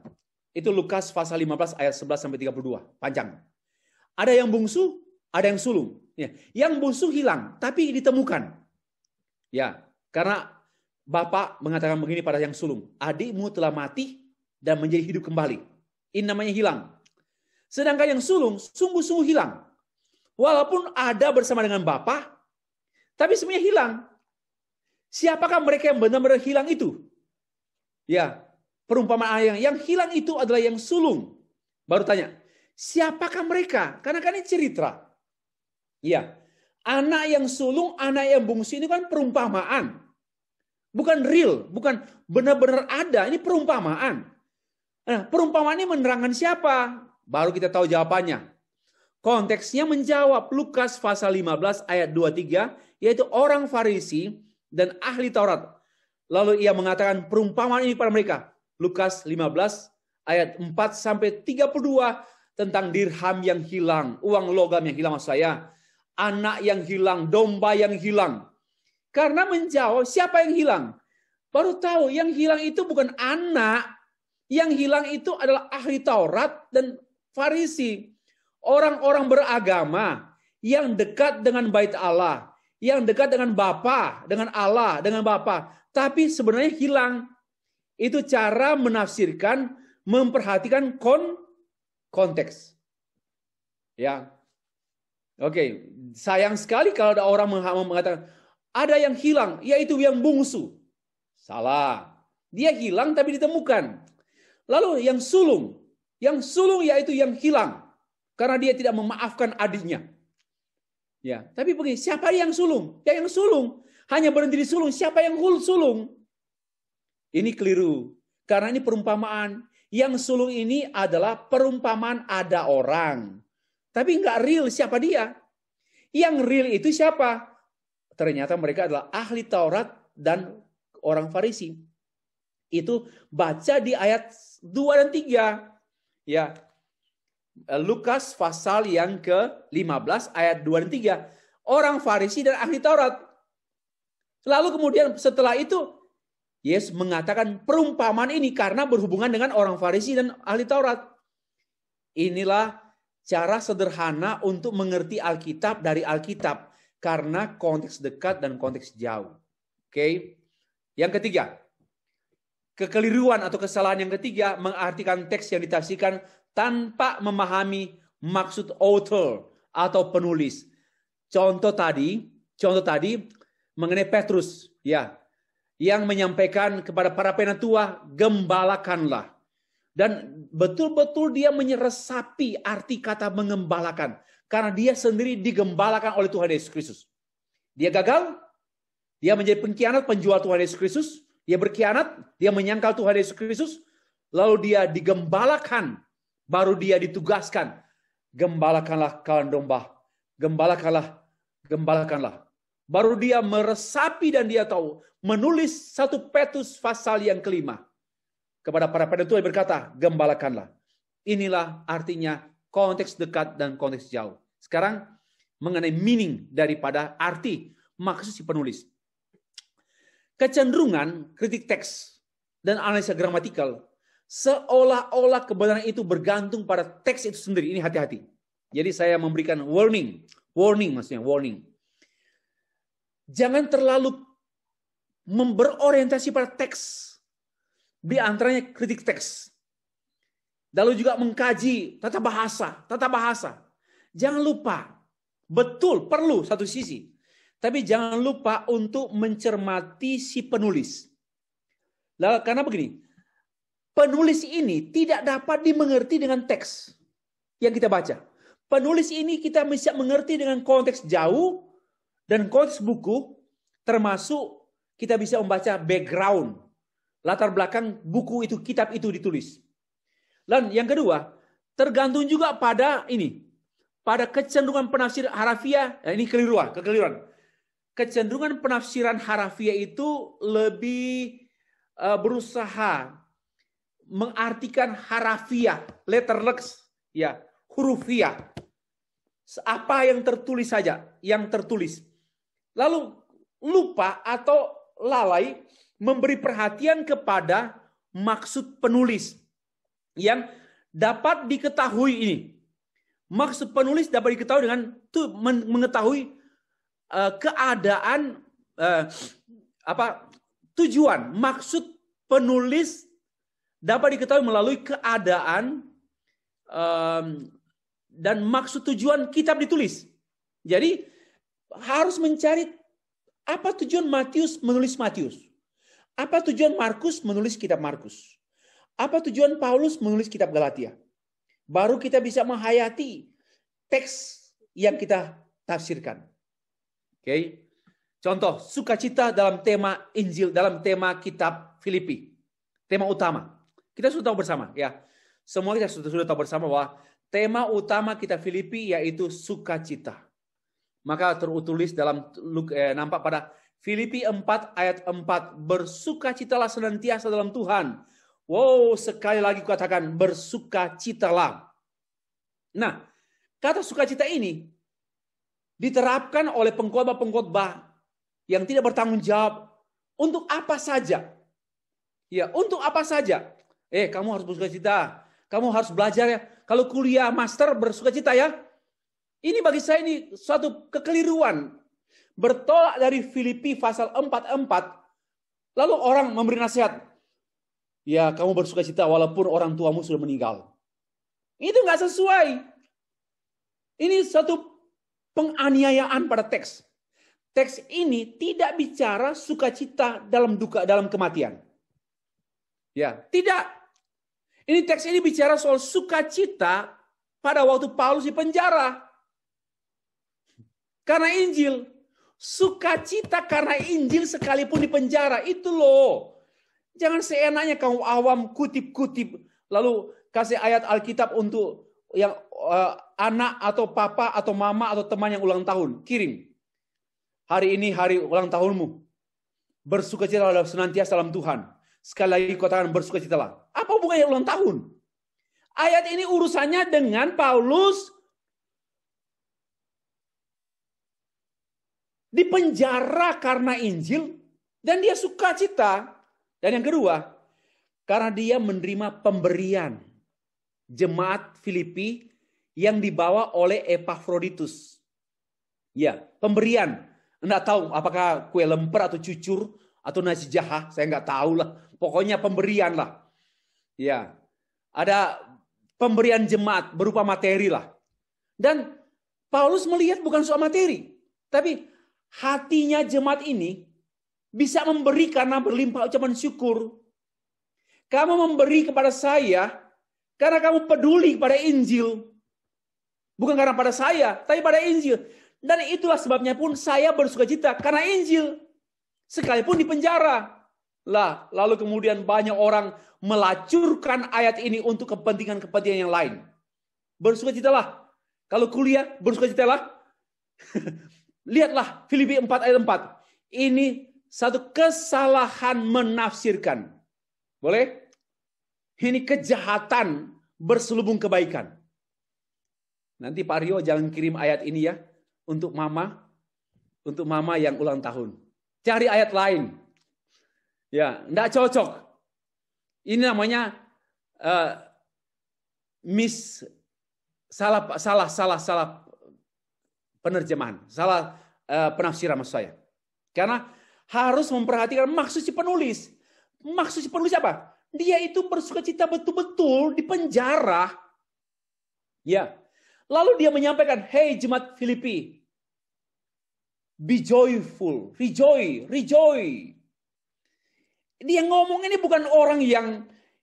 Itu Lukas pasal 15 ayat 11 sampai 32, panjang. Ada yang bungsu, ada yang sulung. Ya. Yang bungsu hilang, tapi ditemukan. Ya, karena Bapak mengatakan begini pada yang sulung, adikmu telah mati dan menjadi hidup kembali. Ini namanya hilang. Sedangkan yang sulung sungguh-sungguh hilang. Walaupun ada bersama dengan Bapak, tapi semuanya hilang. Siapakah mereka yang benar-benar hilang itu? Ya, perumpamaan yang hilang itu adalah yang sulung. Baru tanya, siapakah mereka? Karena kan ini cerita. Ya, anak yang sulung, anak yang bungsu ini kan perumpamaan. Bukan real, bukan benar-benar ada. Ini perumpamaan. Nah, perumpamaan ini menerangkan siapa? Baru kita tahu jawabannya. Konteksnya menjawab Lukas pasal 15 ayat 23, yaitu orang Farisi dan ahli Taurat. Lalu ia mengatakan perumpamaan ini pada mereka. Lukas 15 ayat 4 sampai 32 tentang dirham yang hilang, uang logam yang hilang maksud saya, anak yang hilang, domba yang hilang. Karena menjawab siapa yang hilang? Baru tahu yang hilang itu bukan anak, yang hilang itu adalah ahli Taurat dan Farisi. Orang-orang beragama yang dekat dengan bait Allah, yang dekat dengan Bapa, dengan Allah, dengan Bapa, tapi sebenarnya hilang. Itu cara menafsirkan, memperhatikan konteks. Ya. Oke, sayang sekali kalau ada orang mengatakan ada yang hilang, yaitu yang bungsu. Salah. Dia hilang tapi ditemukan. Lalu yang sulung yaitu yang hilang karena dia tidak memaafkan adiknya. Ya, tapi begini, siapa yang sulung? Ya yang sulung. Hanya berhenti di sulung. Siapa yang sulung? Ini keliru. Karena ini perumpamaan. Yang sulung ini adalah perumpamaan ada orang. Tapi nggak real siapa dia. Yang real itu siapa? Ternyata mereka adalah ahli Taurat dan orang Farisi. Itu baca di ayat 2 dan 3. Ya. Lukas pasal yang ke-15 ayat 2 dan 3. Orang Farisi dan ahli Taurat. Lalu kemudian setelah itu Yesus mengatakan perumpamaan ini karena berhubungan dengan orang Farisi dan ahli Taurat. Inilah cara sederhana untuk mengerti Alkitab dari Alkitab. Karena konteks dekat dan konteks jauh. Oke. Yang ketiga. Kekeliruan atau kesalahan yang ketiga mengartikan teks yang ditafsirkan tanpa memahami maksud author atau penulis. Contoh tadi mengenai Petrus, ya, yang menyampaikan kepada para penatua, gembalakanlah. Dan betul-betul dia meresapi arti kata mengembalakan. Karena dia sendiri digembalakan oleh Tuhan Yesus Kristus. Dia gagal, dia menjadi pengkhianat, penjual Tuhan Yesus Kristus. Dia berkhianat, dia menyangkal Tuhan Yesus Kristus. Lalu dia digembalakan, baru dia ditugaskan. Gembalakanlah kawan domba. Gembalakanlah. Baru dia meresapi dan dia tahu. Menulis 1 Petrus pasal yang ke-5. Kepada para penatua berkata, gembalakanlah. Inilah artinya konteks dekat dan konteks jauh. Sekarang mengenai meaning daripada arti maksud si penulis. Kecenderungan kritik teks dan analisa gramatikal seolah-olah kebenaran itu bergantung pada teks itu sendiri. Ini hati-hati. Jadi saya memberikan warning. Jangan terlalu berorientasi pada teks. Di antaranya kritik teks. Lalu juga mengkaji tata bahasa. Jangan lupa, betul perlu satu sisi. Tapi jangan lupa untuk mencermati si penulis. Lalu karena begini, penulis ini tidak dapat dimengerti dengan teks yang kita baca. Penulis ini kita bisa mengerti dengan konteks jauh dan konteks buku, termasuk kita bisa membaca background, latar belakang buku itu, kitab itu ditulis. Dan yang kedua, tergantung juga pada ini, pada kecenderungan penafsir harafiah. Ini kekeliruan. kecenderungan penafsiran harafiah itu lebih berusaha mengartikan harafiah, letterless, ya, hurufiah. Apa yang tertulis saja, yang tertulis. Lalu lupa atau lalai memberi perhatian kepada maksud penulis yang dapat diketahui ini. Maksud penulis dapat diketahui dengan mengetahui keadaan tujuan. Maksud penulis dapat diketahui melalui keadaan dan maksud tujuan kitab ditulis. Jadi harus mencari apa tujuan Matius menulis Matius. Apa tujuan Markus menulis kitab Markus. Apa tujuan Paulus menulis kitab Galatia. Baru kita bisa menghayati teks yang kita tafsirkan. Oke. Contoh, sukacita dalam tema Injil, dalam tema kitab Filipi. Tema utama. Kita sudah tahu bersama, ya. Semua kita sudah tahu bersama bahwa tema utama kitab Filipi yaitu sukacita. Maka tertulis dalam nampak pada Filipi 4 ayat 4, bersukacitalah senantiasa dalam Tuhan. Wow, sekali lagi katakan bersukacitalah. Nah, kata sukacita ini diterapkan oleh pengkhotbah-pengkhotbah yang tidak bertanggung jawab untuk apa saja. Ya, untuk apa saja. Kamu harus bersukacita. Kamu harus belajar ya. Kalau kuliah master bersukacita ya. Ini bagi saya ini suatu kekeliruan. Bertolak dari Filipi pasal 4:4. Lalu orang memberi nasihat. Ya, kamu bersukacita walaupun orang tuamu sudah meninggal. Itu nggak sesuai. Ini satu penganiayaan pada teks. Teks ini tidak bicara sukacita dalam duka, dalam kematian. Ya, tidak. Ini teks ini bicara soal sukacita pada waktu Paulus di penjara. Karena Injil. Sukacita karena Injil sekalipun di penjara. Itu loh. Jangan seenaknya kamu awam kutip-kutip. Lalu kasih ayat Alkitab untuk yang anak atau papa atau mama atau teman yang ulang tahun. Kirim. Hari ini hari ulang tahunmu. Bersukacitalah senantiasa dalam Tuhan. Sekali lagi katakan bersukacitalah. Apa hubungannya ulang tahun? Ayat ini urusannya dengan Paulus di penjara karena Injil dan dia sukacita. Dan yang kedua, karena dia menerima pemberian jemaat Filipi yang dibawa oleh Epafroditus. Ya, pemberian. Enggak tahu apakah kue lemper atau cucur atau nasi jaha, saya enggak tahu lah. Pokoknya pemberian lah. Ya, ada pemberian jemaat berupa materi lah. Dan Paulus melihat bukan soal materi, tapi hatinya jemaat ini bisa memberi karena berlimpah ucapan syukur. Kamu memberi kepada saya karena kamu peduli pada Injil. Bukan karena pada saya, tapi pada Injil. Dan itulah sebabnya pun saya bersukacita karena Injil. Sekalipun di penjara. Lalu kemudian banyak orang melacurkan ayat ini untuk kepentingan-kepentingan yang lain. Bersukacitalah. Kalau kuliah, bersukacitalah. Lihatlah Filipi 4 ayat 4. Ini satu kesalahan menafsirkan. Boleh? Ini kejahatan berselubung kebaikan. Nanti Pak Rio jangan kirim ayat ini ya. Untuk mama yang ulang tahun. Cari ayat lain. Ya, enggak cocok. Ini namanya salah penerjemahan, salah penafsiran maksud saya. Karena harus memperhatikan maksud si penulis. Maksud si penulis apa? Dia itu bersukacita betul-betul di penjara. Ya. Lalu dia menyampaikan, "Hey jemaat Filipi, be joyful, rejoice." Dia ngomong ini bukan orang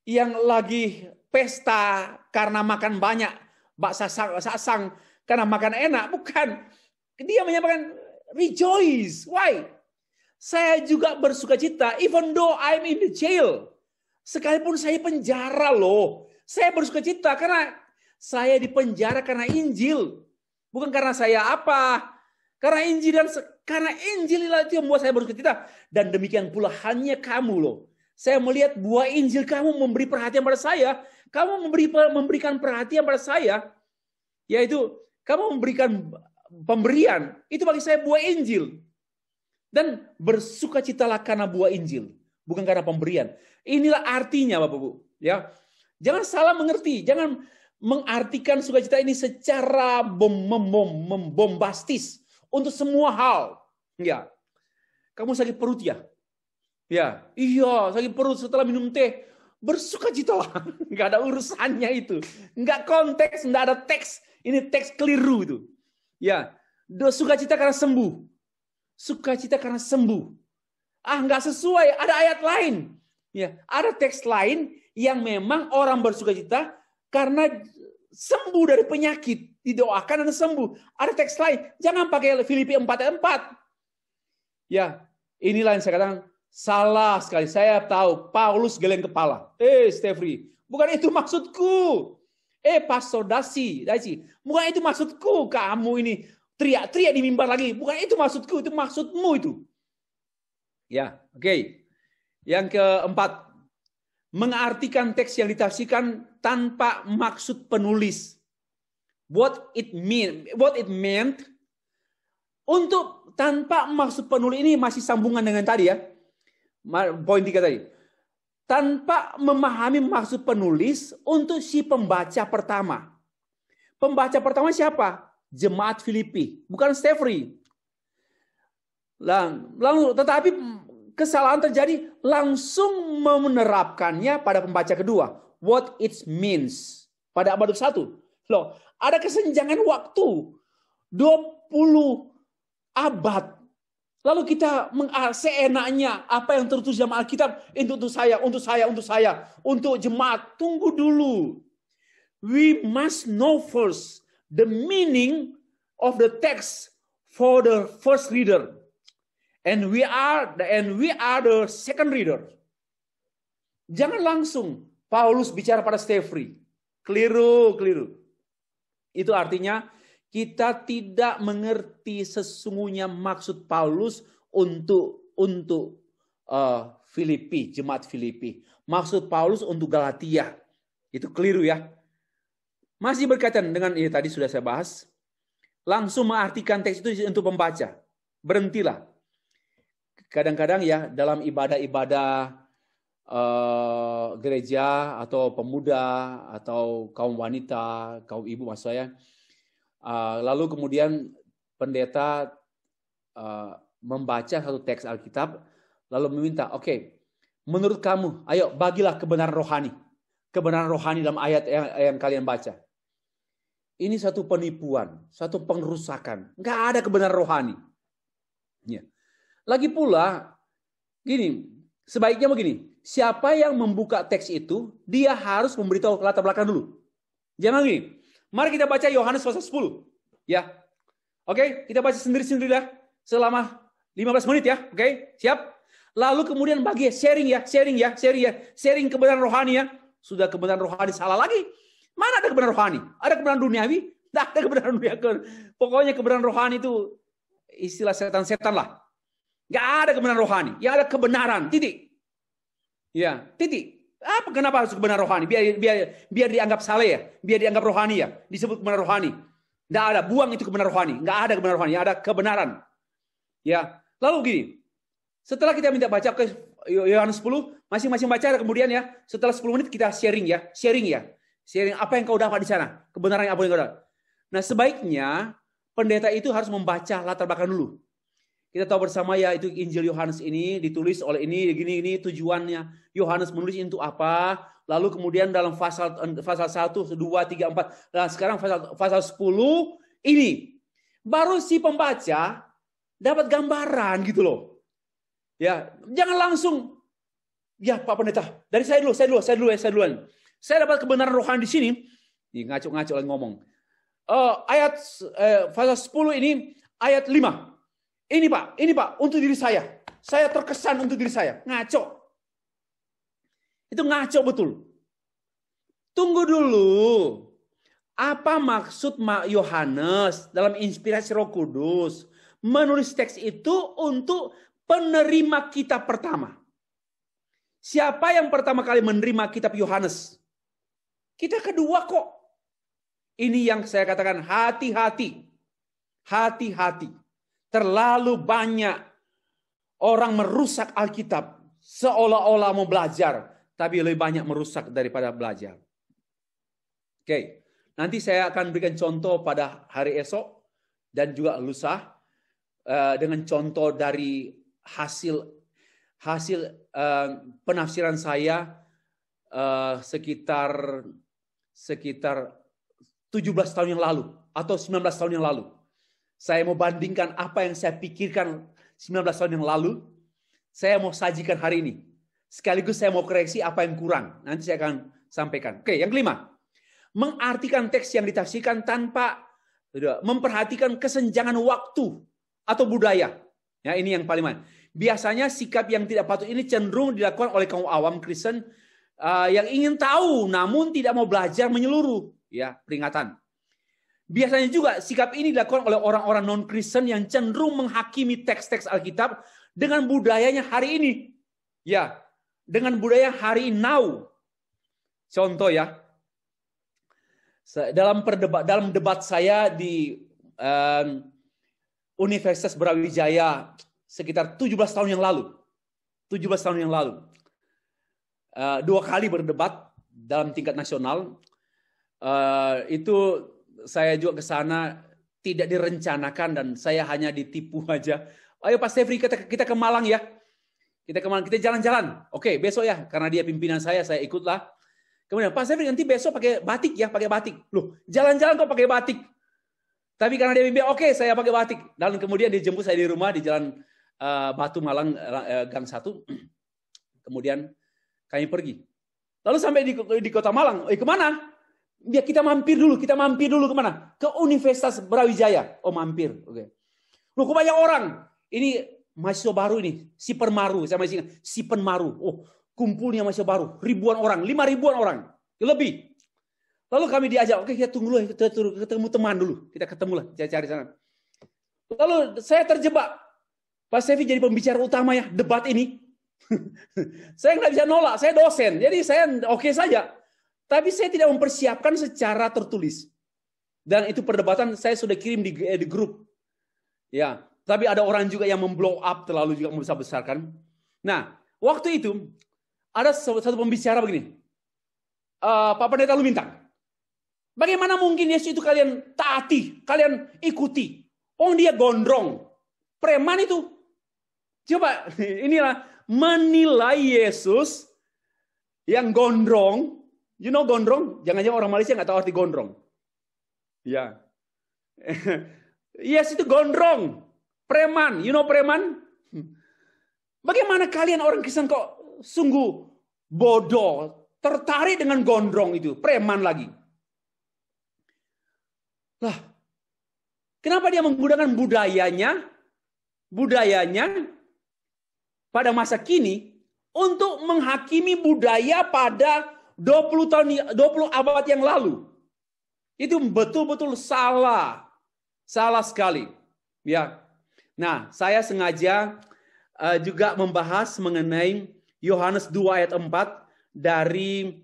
yang lagi pesta karena makan banyak, bakso sasang karena makan enak, bukan. Dia menyampaikan rejoice. Why? Saya juga bersukacita even though I'm in the jail. Sekalipun saya penjara loh. Saya bersukacita karena saya di penjara karena Injil. Bukan karena saya apa. Karena Injil itu yang membuat saya bersukacita. Dan demikian pula hanya kamu loh. Saya melihat buah Injil kamu memberi perhatian pada saya. Kamu memberikan perhatian pada saya. Yaitu kamu memberikan pemberian. Itu bagi saya buah Injil. Dan bersukacitalah karena buah Injil. Bukan karena pemberian. Inilah artinya Bapak Ibu. Ya. Jangan salah mengerti. Jangan mengartikan sukacita ini secara bombastis. Untuk semua hal. Ya. Kamu sakit perut ya? Ya. Iya, sakit perut setelah minum teh. Bersukacitalah. Nggak ada urusannya itu. Nggak konteks, nggak ada teks. Ini teks keliru itu. Ya. Sukacita karena sembuh. Sukacita karena sembuh. Nggak sesuai. Ada ayat lain. Ya. Ada teks lain yang memang orang bersukacita karena sembuh dari penyakit. Didoakan dan sembuh. Ada teks lain. Jangan pakai Filipi 4 ayat 4. Ya, inilah yang saya katakan salah sekali. Saya tahu Paulus geleng kepala. Stefri, bukan itu maksudku. Pastor Daci, bukan itu maksudku. Kamu ini teriak-teriak di mimbar lagi. Bukan itu maksudku, itu maksudmu itu. Ya, oke. Yang keempat, mengartikan teks yang ditafsirkan tanpa maksud penulis. What it meant untuk tanpa maksud penulis ini masih sambungan dengan tadi ya. Poin 3 tadi. Tanpa memahami maksud penulis untuk si pembaca pertama. Pembaca pertama siapa? Jemaat Filipi, bukan Stefri. Lalu tetapi kesalahan terjadi langsung menerapkannya pada pembaca kedua. What it means pada abad 1. Loh, ada kesenjangan waktu 20 abad. Lalu kita seenaknya apa yang tertulis dalam Alkitab untuk saya, untuk jemaat. Tunggu dulu. We must know first the meaning of the text for the first reader. And we are the second reader. Jangan langsung Paulus bicara pada Stefri. Keliru. Itu artinya kita tidak mengerti sesungguhnya maksud Paulus untuk Filipi, jemaat Filipi. Maksud Paulus untuk Galatia. Itu keliru ya. Masih berkaitan dengan ini tadi sudah saya bahas. Langsung mengartikan teks itu untuk pembaca. Berhentilah. Kadang-kadang ya dalam ibadah-ibadah gereja atau pemuda atau kaum wanita, kaum ibu maksud saya. Lalu kemudian pendeta membaca satu teks Alkitab, lalu meminta, oke, menurut kamu, ayo bagilah kebenaran rohani dalam ayat yang kalian baca. Ini satu penipuan, satu pengerusakan. Nggak ada kebenaran rohani. Ya. Lagi pula, sebaiknya begini, siapa yang membuka teks itu, dia harus memberitahu latar belakang dulu. Jangan gini. Mari kita baca Yohanes pasal 10. Ya. Oke, kita baca sendiri-sendiri lah selama 15 menit ya. Oke, siap? Lalu kemudian bagi sharing kebenaran rohani ya. Sudah kebenaran rohani salah lagi. Mana ada kebenaran rohani? Ada kebenaran duniawi? Tidak ada kebenaran duniawi. Pokoknya kebenaran rohani itu istilah setan-setan lah. Gak ada kebenaran rohani. Yang ada kebenaran, titik. Ya, titik. Kenapa harus kebenaran rohani? Biar dianggap saleh ya, biar dianggap rohani ya, disebut kebenaran rohani. Tidak ada, buang itu kebenaran rohani. Nggak ada kebenaran rohani, ada kebenaran. Ya, lalu gini, setelah kita minta baca ke Yohanes 10, masing-masing baca, kemudian ya, setelah 10 menit kita sharing apa yang kau dapat di sana, kebenaran apa yang kau dapat. Nah, sebaiknya pendeta itu harus membaca latar belakang dulu. Kita tahu bersama ya itu Injil Yohanes ini ditulis oleh ini tujuannya. Yohanes menulis untuk apa? Lalu kemudian dalam pasal 1, 2, 3, 4. Nah, sekarang pasal 10 ini baru si pembaca dapat gambaran gitu loh. Ya, jangan langsung ya Pak Pendeta, dari saya duluan. Saya dapat kebenaran rohani di sini. Nih ngaco-ngaco lagi ngomong. Ayat pasal 10 ini ayat 5. Ini Pak, untuk diri saya. Saya terkesan untuk diri saya. Ngaco. Itu ngaco betul. Tunggu dulu. Apa maksud Yohanes dalam inspirasi Roh Kudus menulis teks itu untuk penerima kitab pertama. Siapa yang pertama kali menerima kitab Yohanes? Kita kedua kok. Ini yang saya katakan hati-hati. Hati-hati. Terlalu banyak orang merusak Alkitab. Seolah-olah mau belajar. Tapi lebih banyak merusak daripada belajar. Oke. Nanti saya akan berikan contoh pada hari esok. Dan juga lusa. Dengan contoh dari hasil penafsiran saya sekitar 17 tahun yang lalu atau 19 tahun yang lalu. Saya mau bandingkan apa yang saya pikirkan 19 tahun yang lalu, saya mau sajikan hari ini. Sekaligus saya mau koreksi apa yang kurang. Nanti saya akan sampaikan. Oke, yang kelima. Mengartikan teks yang ditafsirkan tanpa memperhatikan kesenjangan waktu atau budaya. Ya, ini yang paling penting. Biasanya sikap yang tidak patut ini cenderung dilakukan oleh kaum awam Kristen yang ingin tahu namun tidak mau belajar menyeluruh. Ya, peringatan. Biasanya juga sikap ini dilakukan oleh orang-orang non-Kristen yang cenderung menghakimi teks-teks Alkitab dengan budayanya hari ini. Ya, dengan budaya hari now. Contoh ya. Dalam debat saya di Universitas Brawijaya sekitar 17 tahun yang lalu. 17 tahun yang lalu. 2 kali berdebat dalam tingkat nasional. Itu saya juga ke sana tidak direncanakan dan saya hanya ditipu aja. Ayo Pak Stefri kita ke Malang ya. Kita ke Malang, kita jalan-jalan. Oke, besok ya karena dia pimpinan saya ikutlah. Kemudian Pak Stefri nanti besok pakai batik ya, pakai batik. Loh, jalan-jalan kok pakai batik. Tapi karena dia bimbing, oke saya pakai batik. Dan kemudian dia jemput saya di rumah di Jalan Batu Malang Gang 1. Kemudian kami pergi. Lalu sampai di Kota Malang, kemana? Ya kita mampir dulu kemana? Ke Universitas Brawijaya. Oh mampir, oke. Loh kok banyak orang? Ini mahasiswa baru ini, Sipenmaru. Saya masih ingat, Sipenmaru. Oh kumpulnya mahasiswa baru, ribuan orang, 5.000-an orang, lebih. Lalu kami diajak, oke kita tunggu dulu, kita ketemu teman dulu. Kita ketemulah, cari sana. Lalu saya terjebak. Pak Sevi jadi pembicara utama ya, debat ini. Saya nggak bisa nolak, saya dosen. Jadi saya oke saja. Tapi saya tidak mempersiapkan secara tertulis. Dan itu perdebatan saya sudah kirim di grup. Ya, tapi ada orang juga yang memblow up terlalu juga membesar-besarkan. Nah, waktu itu ada satu pembicara begini. Pak Pendeta Lumintang. Bagaimana mungkin Yesus itu kalian taati, kalian ikuti? Oh dia gondrong. Preman itu. Coba inilah menilai Yesus yang gondrong. You know gondrong? Jangan-jangan orang Malaysia nggak tahu arti gondrong. Ya. Yesus itu gondrong. Preman. You know preman? Bagaimana kalian orang Kristen kok sungguh bodoh. Tertarik dengan gondrong itu. Preman lagi. Lah, kenapa dia menggunakan budayanya pada masa kini untuk menghakimi budaya pada 20 abad yang lalu? Itu betul-betul salah. Salah sekali. Ya. Nah, saya sengaja juga membahas mengenai Yohanes 2 ayat 4 dari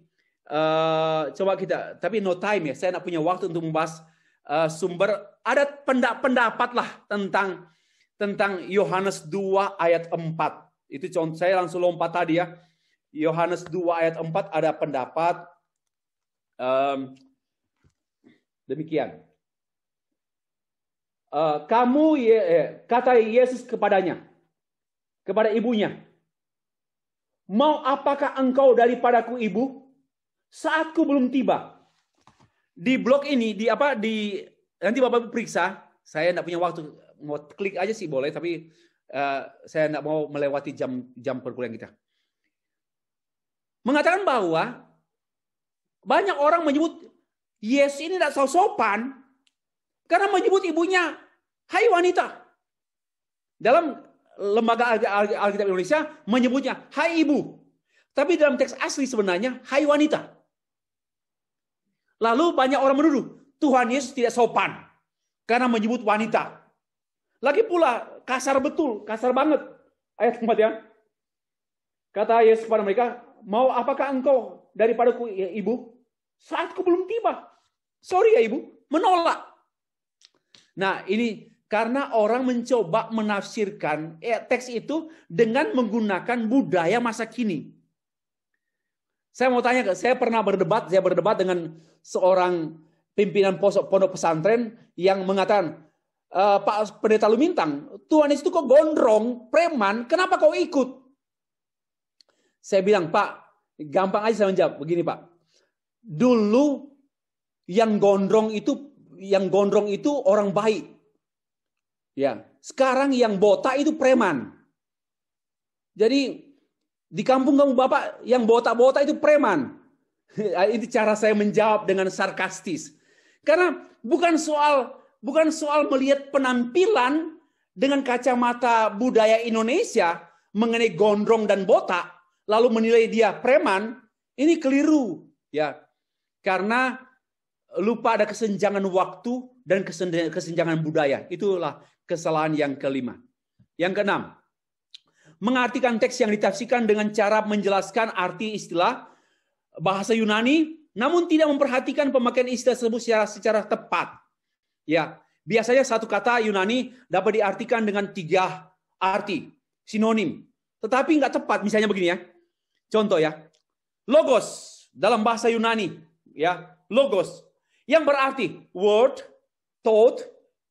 coba kita, tapi no time ya. Saya tidak punya waktu untuk membahas sumber. Ada pendapat lah tentang Yohanes 2 ayat 4. Itu contoh, saya langsung lompat tadi ya. Yohanes 2 ayat 4 ada pendapat demikian. Kata Yesus kepadanya, kepada ibunya, mau apakah engkau daripadaku ibu? Saatku belum tiba. Di blog ini, nanti Bapak periksa, saya tidak punya waktu, mau klik aja sih boleh, tapi saya tidak mau melewati jam perkuliahan kita. Mengatakan bahwa banyak orang menyebut Yesus ini tidak sopan karena menyebut ibunya, hai wanita. Dalam lembaga Alkitab Indonesia menyebutnya, hai ibu. Tapi dalam teks asli sebenarnya, hai wanita. Lalu banyak orang menuduh, Tuhan Yesus tidak sopan karena menyebut wanita. Lagi pula kasar betul, kasar banget. Ayat 4 ya. Kata Yesus kepada mereka, mau apakah engkau daripadaku ya, ibu? Saatku belum tiba. Sorry ya ibu, menolak. Nah ini karena orang mencoba menafsirkan teks itu dengan menggunakan budaya masa kini. Saya mau tanya, saya berdebat dengan seorang pimpinan pondok pesantren yang mengatakan, Pak Pendeta Lumintang, Tuhan Yesus itu kok gondrong, preman, kenapa kau ikut? Saya bilang, Pak, gampang aja saya menjawab, begini Pak. Dulu yang gondrong itu orang baik. Ya, sekarang yang botak itu preman. Jadi di kampung kamu Bapak yang botak-botak itu preman. Itu cara saya menjawab dengan sarkastis. Karena bukan soal melihat penampilan dengan kacamata budaya Indonesia mengenai gondrong dan botak lalu menilai dia preman, ini keliru ya. Karena lupa ada kesenjangan waktu dan kesenjangan budaya. Itulah kesalahan yang kelima. Yang keenam, mengartikan teks yang ditafsirkan dengan cara menjelaskan arti istilah bahasa Yunani, namun tidak memperhatikan pemakaian istilah tersebut secara tepat. Ya, biasanya satu kata Yunani dapat diartikan dengan 3 arti, sinonim. Tetapi nggak tepat, misalnya begini ya. Contoh ya, logos dalam bahasa Yunani, ya, logos yang berarti word, thought,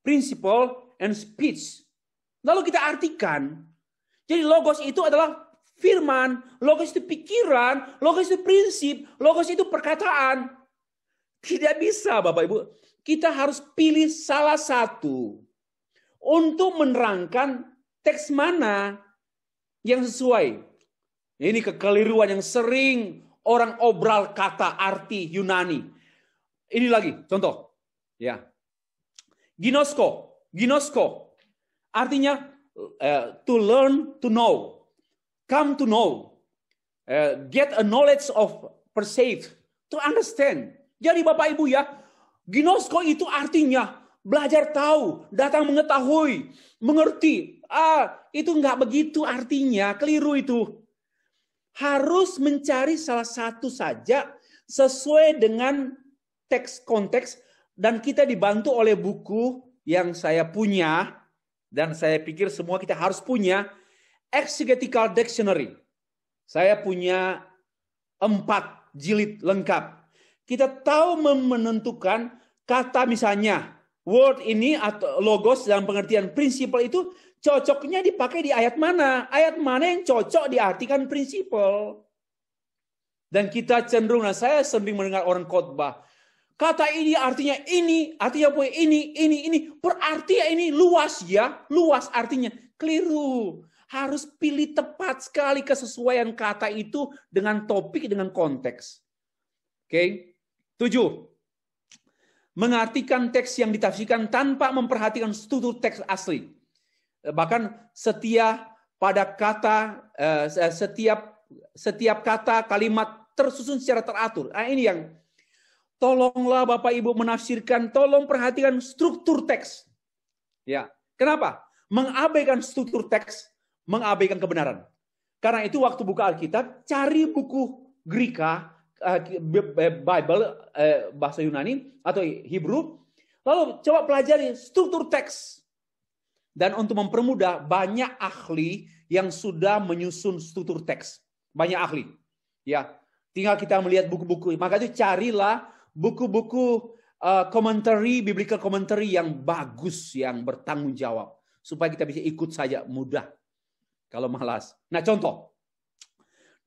principle, and speech. Lalu kita artikan, jadi logos itu adalah firman, logos itu pikiran, logos itu prinsip, logos itu perkataan. Tidak bisa Bapak Ibu, kita harus pilih salah satu untuk menerangkan teks mana yang sesuai. Ini kekeliruan yang sering orang obral kata arti Yunani. Ini lagi contoh, ya. Ginosko artinya to learn to know, come to know, get a knowledge of perceive, to understand. Jadi Bapak Ibu ya, ginosko itu artinya belajar tahu, datang mengetahui, mengerti. Itu nggak begitu artinya, keliru itu. Harus mencari salah satu saja sesuai dengan teks konteks, dan kita dibantu oleh buku yang saya punya, dan saya pikir semua kita harus punya, Exegetical Dictionary. Saya punya 4 jilid lengkap. Kita tahu menentukan kata misalnya, word ini atau logos dalam pengertian prinsipal itu cocoknya dipakai di ayat mana. Ayat mana yang cocok diartikan prinsipal. Dan kita cenderung, saya sering mendengar orang khotbah, kata ini artinya ini, artinya apa ini. Berarti ya ini luas ya, luas artinya. Keliru. Harus pilih tepat sekali kesesuaian kata itu dengan topik, dengan konteks. Oke. 7. Mengartikan teks yang ditafsirkan tanpa memperhatikan struktur teks asli. Bahkan setiap kata kalimat tersusun secara teratur. Ini yang tolonglah Bapak Ibu menafsirkan, tolong perhatikan struktur teks. Ya, kenapa? Mengabaikan struktur teks, mengabaikan kebenaran. Karena itu waktu buka Alkitab, cari buku Greka, Bible, bahasa Yunani atau Hebrew, lalu coba pelajari struktur teks. Dan untuk mempermudah, banyak ahli yang sudah menyusun struktur teks. Banyak ahli. Ya, tinggal kita melihat buku-buku. Maka itu carilah buku-buku commentary, biblical commentary yang bagus, yang bertanggung jawab. Supaya kita bisa ikut saja mudah. Kalau malas. Nah contoh.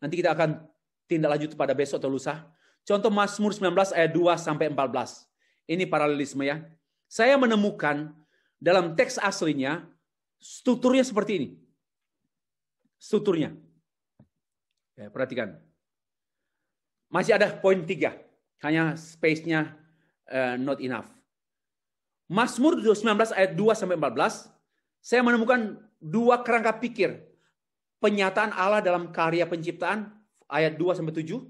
Nanti kita akan tindak lanjut pada besok atau lusa. Contoh Mazmur 19 ayat 2-14. Ini paralelisme ya. Saya menemukan dalam teks aslinya strukturnya seperti ini. Strukturnya. Ya, perhatikan. Masih ada poin 3. Hanya space-nya not enough. Mazmur 19 ayat 2-14. Saya menemukan 2 kerangka pikir. Penyataan Allah dalam karya penciptaan ayat 2-7.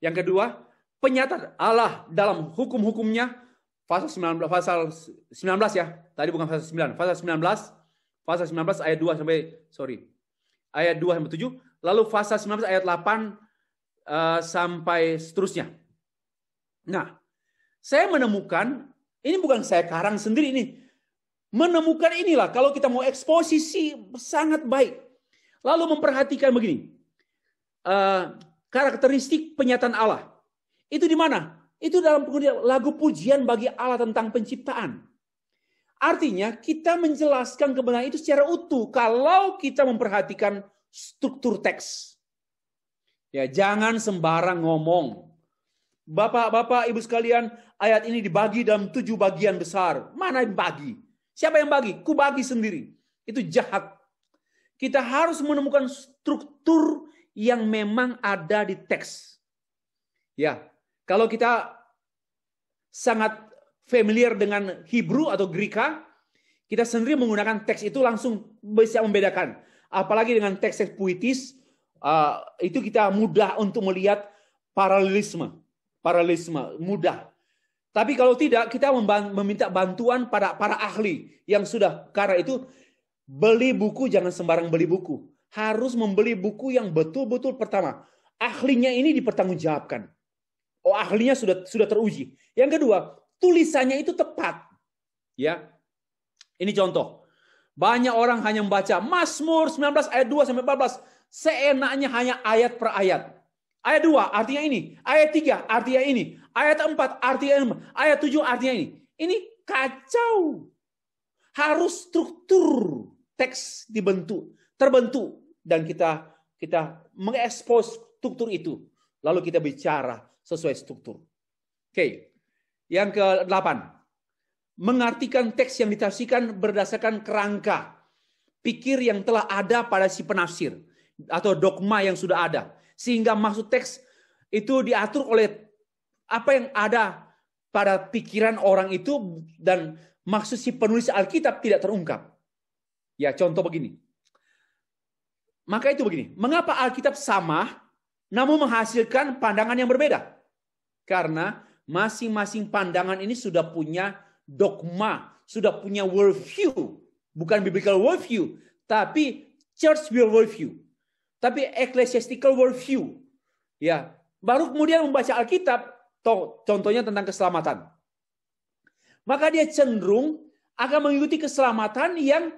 Yang kedua, penyataan Allah dalam hukum-hukumnya pasal 19 ya. Tadi bukan pasal 9. Pasal 19 ayat 2 ayat 2 sampai 7. Lalu pasal 19 ayat 8 sampai seterusnya. Nah, saya menemukan, ini bukan saya karang sendiri ini. Menemukan inilah, kalau kita mau eksposisi sangat baik. Lalu memperhatikan begini. Karakteristik penyataan Allah. Itu di mana? Itu dalam lagu pujian bagi Allah tentang penciptaan. Artinya kita menjelaskan kebenaran itu secara utuh kalau kita memperhatikan struktur teks. Ya, jangan sembarang ngomong. Bapak-bapak, ibu sekalian, ayat ini dibagi dalam 7 bagian besar. Mana yang bagi? Siapa yang bagi? Ku bagi sendiri. Itu jahat. Kita harus menemukan struktur yang memang ada di teks. Ya, kalau kita sangat familiar dengan Hebrew atau Greka, kita sendiri menggunakan teks itu langsung bisa membedakan. Apalagi dengan teks puitis, itu kita mudah untuk melihat paralelisme mudah. Tapi kalau tidak, kita meminta bantuan pada para ahli yang sudah. Karena itu, beli buku jangan sembarang beli buku. Harus membeli buku yang betul-betul pertama. Ahlinya ini dipertanggungjawabkan. Oh, ahlinya sudah teruji. Yang kedua, tulisannya itu tepat. Ya. Ini contoh. Banyak orang hanya membaca Mazmur 19 ayat 2 sampai 14 seenaknya hanya ayat per ayat. Ayat 2 artinya ini, ayat 3 artinya ini, ayat 4 artinya ini, ayat 7 artinya ini. Ini kacau. Harus struktur teks terbentuk dan kita mengekspos struktur itu. Lalu kita bicara sesuai struktur. Oke. Yang ke-8. Mengartikan teks yang ditafsirkan berdasarkan kerangka pikir yang telah ada pada si penafsir atau dogma yang sudah ada. Sehingga maksud teks itu diatur oleh apa yang ada pada pikiran orang itu dan maksud si penulis Alkitab tidak terungkap. Ya, contoh begini. Maka itu begini. Mengapa Alkitab sama namun menghasilkan pandangan yang berbeda? Karena masing-masing pandangan ini sudah punya dogma, sudah punya worldview. Bukan biblical worldview, tapi church worldview. Tapi ecclesiastical worldview. Ya, baru kemudian membaca Alkitab, contohnya tentang keselamatan. Maka dia cenderung akan mengikuti keselamatan yang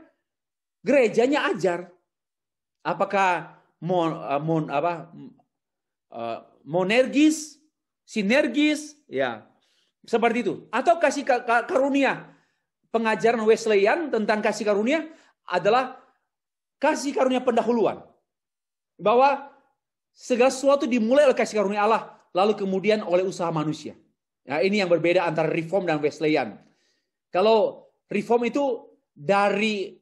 gerejanya ajar. Apakah monergis, sinergis, ya seperti itu. Atau kasih karunia. Pengajaran Wesleyan tentang kasih karunia adalah kasih karunia pendahuluan. Bahwa segala sesuatu dimulai oleh kasih karunia Allah, lalu kemudian oleh usaha manusia. Nah, ini yang berbeda antara Reform dan Wesleyan. Kalau Reform itu dari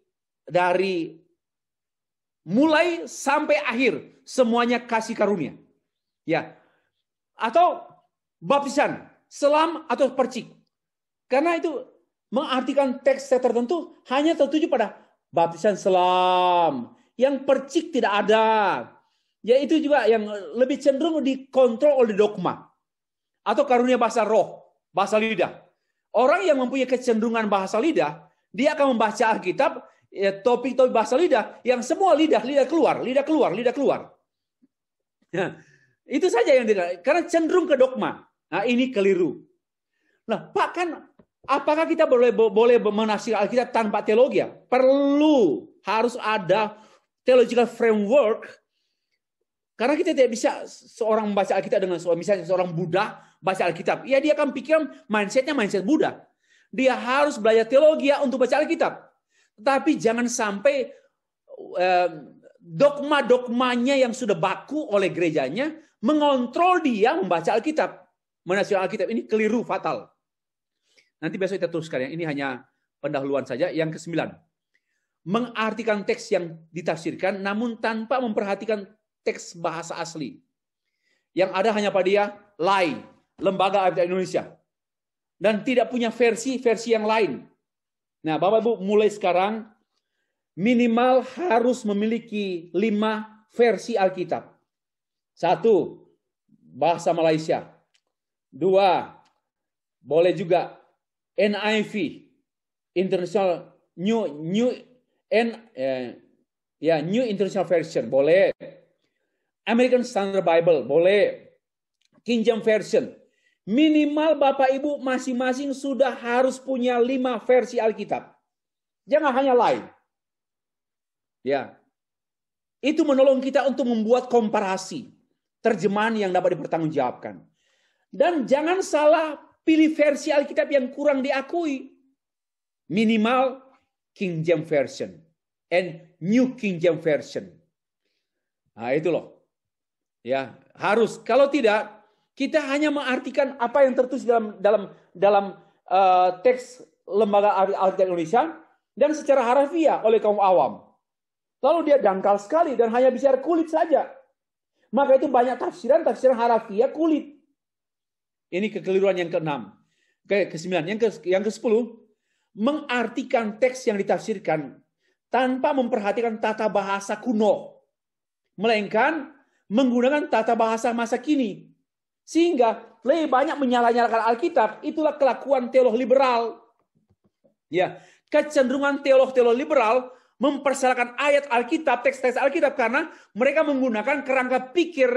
mulai sampai akhir semuanya kasih karunia. Ya. Atau baptisan, selam atau percik. Karena itu mengartikan teks tertentu hanya tertuju pada baptisan selam. Yang percik tidak ada. Ya itu juga yang lebih cenderung dikontrol oleh dogma. Atau karunia bahasa roh, bahasa lidah. Orang yang mempunyai kecenderungan bahasa lidah, dia akan membaca Alkitab, topik-topik bahasa lidah, yang semua lidah keluar. Nah, itu saja yang tidak. Karena cenderung ke dogma. Nah, ini keliru. Nah, Pak, kan apakah kita boleh menafsir Alkitab tanpa teologi? Perlu, harus ada theological framework. Karena kita tidak bisa seorang membaca Alkitab dengan misalnya seorang Buddha baca Alkitab. Ya dia akan pikir mindsetnya mindset Buddha. Dia harus belajar teologi untuk baca Alkitab. Tetapi jangan sampai dogma-dogmanya yang sudah baku oleh gerejanya mengontrol dia membaca Alkitab. Menafsirkan Alkitab ini keliru fatal. Nanti besok kita teruskan ya. Ini hanya pendahuluan saja. Yang ke-9. Mengartikan teks yang ditafsirkan namun tanpa memperhatikan teks bahasa asli. Yang ada hanya pada dia LAI, Lembaga Alkitab Indonesia. Dan tidak punya versi yang lain. Nah, Bapak Ibu mulai sekarang minimal harus memiliki 5 versi Alkitab. 1, bahasa Malaysia. 2, boleh juga NIV, International New International Version, boleh. American Standard Bible, boleh. King James Version. Minimal Bapak Ibu masing-masing sudah harus punya 5 versi Alkitab. Jangan hanya lain. Ya. Itu menolong kita untuk membuat komparasi. Terjemahan yang dapat dipertanggungjawabkan. Dan jangan salah pilih versi Alkitab yang kurang diakui. Minimal King James Version and New King James Version. Nah, itu loh. Ya, harus. Kalau tidak, kita hanya mengartikan apa yang tertulis dalam teks Lembaga Alkitab Indonesia dan secara harafiah oleh kaum awam. Lalu dia dangkal sekali dan hanya bicara kulit saja. Maka itu banyak tafsiran harafiah kulit. Ini kekeliruan yang ke-6. Ke-9. Yang ke-10. Mengartikan teks yang ditafsirkan tanpa memperhatikan tata bahasa kuno. Melainkan menggunakan tata bahasa masa kini. Sehingga lebih banyak menyalah-nyalakan Alkitab. Itulah kelakuan teolog liberal. Ya, kecenderungan teolog liberal mempersalahkan ayat Alkitab, teks-teks Alkitab karena mereka menggunakan kerangka pikir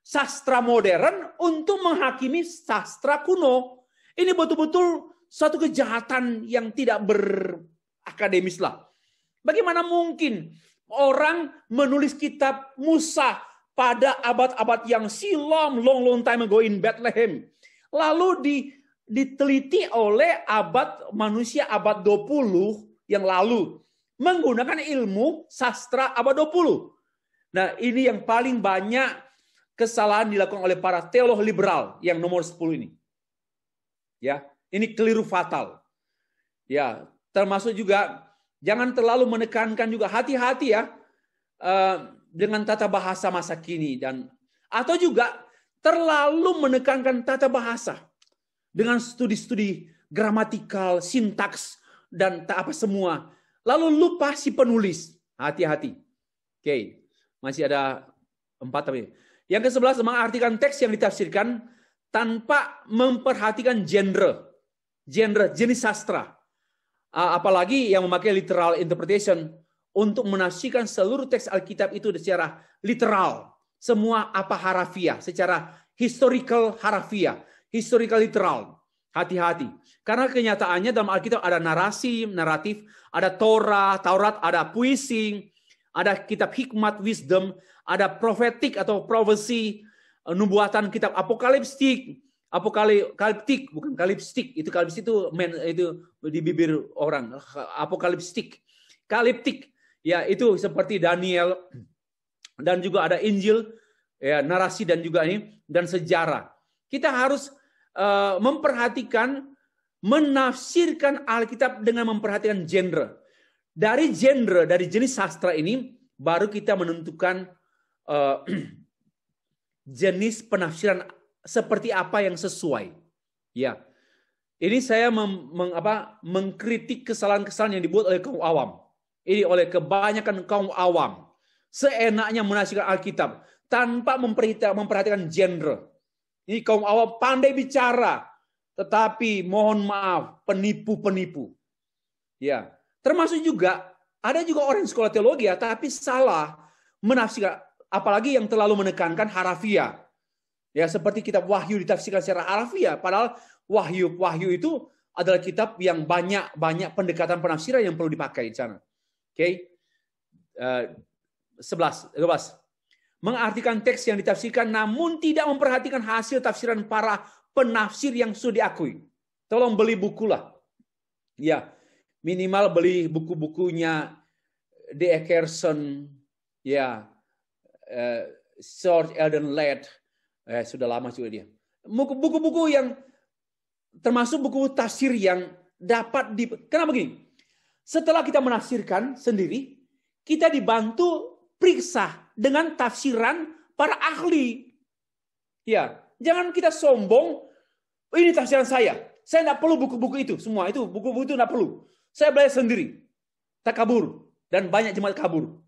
sastra modern untuk menghakimi sastra kuno. Ini betul-betul suatu kejahatan yang tidak berakademis lah. Bagaimana mungkin orang menulis kitab Musa pada abad-abad yang silam, long time ago in Bethlehem. Lalu diteliti oleh manusia abad 20 yang lalu. Menggunakan ilmu sastra abad 20. Nah, ini yang paling banyak kesalahan dilakukan oleh para teolog liberal yang nomor 10 ini. Ya, ini keliru fatal. Ya, termasuk juga jangan terlalu menekankan juga hati-hati ya dengan tata bahasa masa kini atau juga terlalu menekankan tata bahasa dengan studi-studi gramatikal, sintaks dan tak apa semua. Lalu lupa si penulis. Hati-hati. Oke. Masih ada 4 tapi. Yang ke-11 mengartikan teks yang ditafsirkan tanpa memperhatikan genre, jenis sastra. Apalagi yang memakai literal interpretation untuk menafsirkan seluruh teks Alkitab itu secara literal. Semua harafiah, secara historical harafiah, historical literal. Hati-hati. Karena kenyataannya dalam Alkitab ada naratif, ada Taurat, ada puisi, ada kitab hikmat, wisdom, ada prophetic atau prophecy, nubuatan kitab apokaliptik, bukan kalipstik, itu di bibir orang, apokaliptik, kaliptik, ya itu seperti Daniel, dan juga ada Injil, ya narasi dan juga ini dan sejarah. Kita harus memperhatikan, menafsirkan Alkitab dengan memperhatikan genre. Dari jenis sastra ini, baru kita menentukan jenis penafsiran seperti apa yang sesuai. Ya, ini saya mengkritik kesalahan-kesalahan yang dibuat oleh kaum awam. Ini oleh kebanyakan kaum awam. Seenaknya menafsirkan Alkitab tanpa memperhatikan genre. Ini kaum awam pandai bicara, tetapi mohon maaf, penipu-penipu. Ya, termasuk juga ada juga orang sekolah teologi ya, tapi salah menafsirkan, apalagi yang terlalu menekankan harafiah. Ya, seperti kitab Wahyu ditafsirkan secara harafiah, padahal Wahyu itu adalah kitab yang banyak pendekatan penafsiran yang perlu dipakai di sana. Oke. 11. Mengartikan teks yang ditafsirkan namun tidak memperhatikan hasil tafsiran para penafsir yang sudah diakui. Tolong beli buku lah. Ya, minimal beli buku-bukunya D. Eckerson, ya, George Eldon Ladd, sudah lama juga dia. Buku-buku yang termasuk buku tafsir yang dapat karena begini, setelah kita menafsirkan sendiri, kita dibantu periksa dengan tafsiran para ahli. Ya, jangan kita sombong. Ini tafsiran saya. Saya tidak perlu buku-buku itu semua. Itu buku-buku itu tidak perlu. Saya belajar sendiri. Takabur dan banyak jemaat kabur.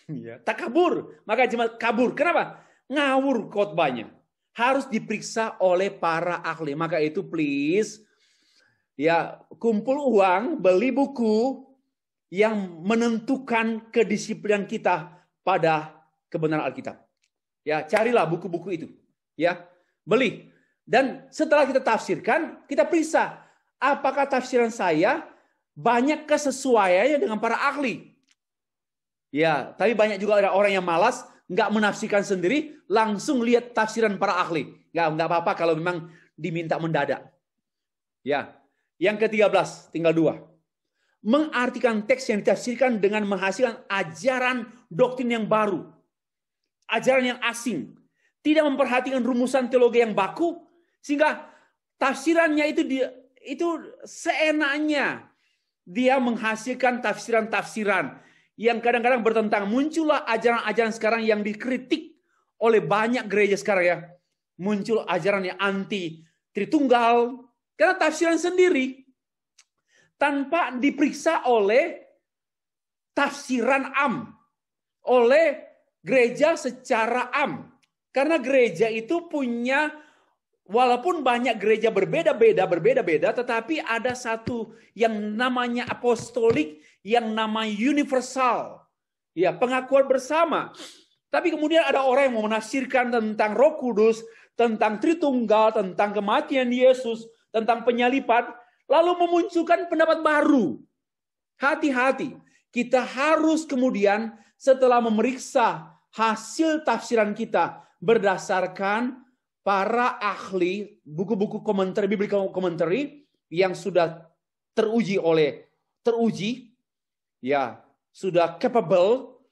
Ya, takabur, maka jemaat kabur. Kenapa? Ngawur khotbahnya. Harus diperiksa oleh para ahli. Maka itu please, Ya, kumpul uang, beli buku yang menentukan kedisiplinan kita pada kebenaran Alkitab. Ya, carilah buku-buku itu. Ya, beli. Dan setelah kita tafsirkan, kita periksa apakah tafsiran saya banyak kesesuaiannya dengan para ahli. Ya, tapi banyak juga ada orang yang malas, nggak menafsirkan sendiri, langsung lihat tafsiran para ahli. Nggak apa-apa kalau memang diminta mendadak. Ya, yang ke-13, tinggal 2. Mengartikan teks yang ditafsirkan dengan menghasilkan ajaran doktrin yang baru. Ajaran yang asing. Tidak memperhatikan rumusan teologi yang baku, sehingga tafsirannya itu seenaknya. Dia menghasilkan tafsiran-tafsiran yang kadang-kadang bertentang. Muncullah ajaran-ajaran sekarang yang dikritik oleh banyak gereja sekarang ya. Muncul ajaran yang anti Tritunggal. Karena tafsiran sendiri. Tanpa diperiksa oleh tafsiran am. Oleh gereja secara am. Karena gereja itu punya, walaupun banyak gereja berbeda-beda, tetapi ada satu yang namanya apostolik, yang namanya universal. Ya, pengakuan bersama. Tapi kemudian ada orang yang mau menafsirkan tentang Roh Kudus, tentang Tritunggal, tentang kematian Yesus, tentang penyalipan, lalu memunculkan pendapat baru. Hati-hati. Kita harus kemudian setelah memeriksa hasil tafsiran kita berdasarkan para ahli, buku-buku komentar, biblical commentary yang sudah teruji, ya, sudah capable,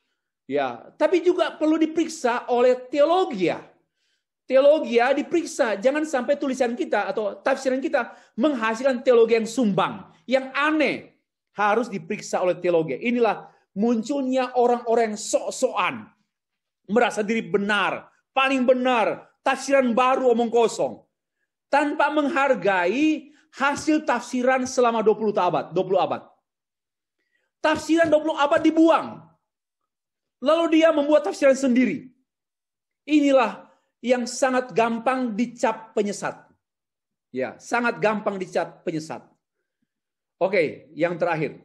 ya, tapi juga perlu diperiksa oleh teologia. Teologia diperiksa, jangan sampai tulisan kita atau tafsiran kita menghasilkan teologi yang sumbang, yang aneh. Harus diperiksa oleh teologi. Inilah munculnya orang-orang yang sok-sokan, merasa diri benar, paling benar, tafsiran baru omong kosong, tanpa menghargai hasil tafsiran selama 20 abad. Tafsiran 20 abad dibuang. Lalu dia membuat tafsiran sendiri. Inilah yang sangat gampang dicap penyesat. Ya, sangat gampang dicap penyesat. Oke, yang terakhir.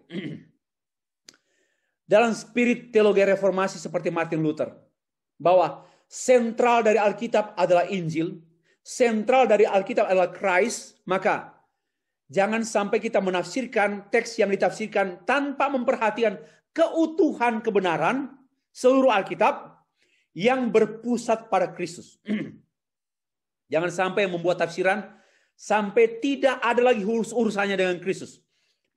Dalam spirit teologi reformasi seperti Martin Luther, bahwa sentral dari Alkitab adalah Injil, sentral dari Alkitab adalah Christ, maka jangan sampai kita menafsirkan teks yang ditafsirkan tanpa memperhatikan keutuhan kebenaran seluruh Alkitab yang berpusat pada Kristus. Jangan sampai membuat tafsiran sampai tidak ada lagi urusannya dengan Kristus.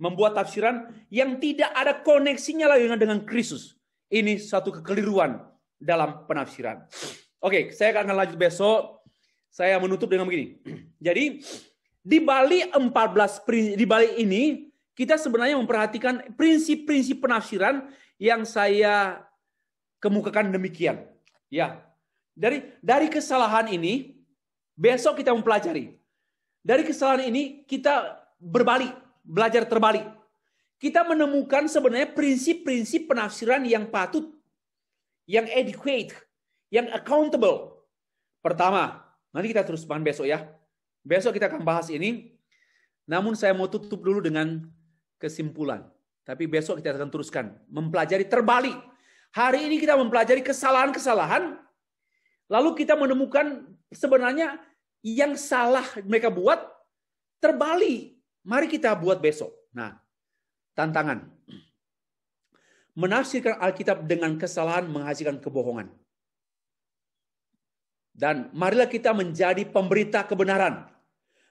Membuat tafsiran yang tidak ada koneksinya lagi dengan Kristus. Ini suatu kekeliruan dalam penafsiran. Oke, saya akan lanjut besok. Saya menutup dengan begini. Jadi, di balik ini, kita sebenarnya memperhatikan prinsip-prinsip penafsiran yang saya kemukakan demikian. Ya, dari kesalahan ini, besok kita mempelajari. Dari kesalahan ini, kita belajar terbalik. Kita menemukan sebenarnya prinsip-prinsip penafsiran yang patut, yang adequate, yang accountable. Pertama, nanti kita terus bahas besok ya. Besok kita akan bahas ini. Namun saya mau tutup dulu dengan kesimpulan. Tapi besok kita akan teruskan. Mempelajari terbalik. Hari ini kita mempelajari kesalahan-kesalahan. Lalu kita menemukan sebenarnya yang salah mereka buat terbalik. Mari kita buat besok. Nah, tantangan. Menafsirkan Alkitab dengan kesalahan menghasilkan kebohongan. Dan marilah kita menjadi pemberita kebenaran.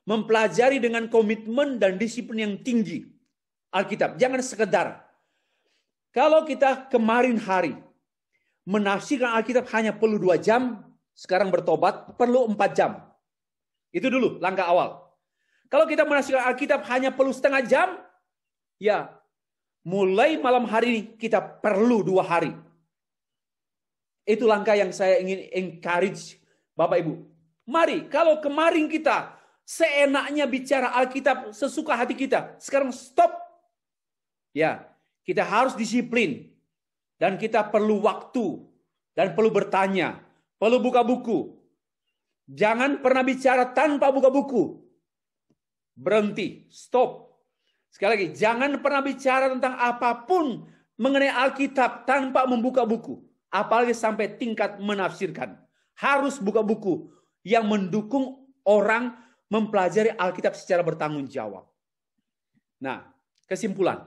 Mempelajari dengan komitmen dan disiplin yang tinggi Alkitab. Jangan sekedar. Kalau kita kemarin hari menafsirkan Alkitab hanya perlu 2 jam, sekarang bertobat perlu 4 jam. Itu dulu langkah awal. Kalau kita menafsirkan Alkitab hanya perlu setengah jam, ya mulai malam hari ini kita perlu 2 hari. Itu langkah yang saya ingin encourage Bapak Ibu. Mari, kalau kemarin kita seenaknya bicara Alkitab sesuka hati kita, sekarang stop. Ya, kita harus disiplin. Dan kita perlu waktu. Dan perlu bertanya. Perlu buka buku. Jangan pernah bicara tanpa buka buku. Berhenti. Stop. Sekali lagi, jangan pernah bicara tentang apapun mengenai Alkitab tanpa membuka buku. Apalagi sampai tingkat menafsirkan. Harus buka buku yang mendukung orang mempelajari Alkitab secara bertanggung jawab. Nah, kesimpulan.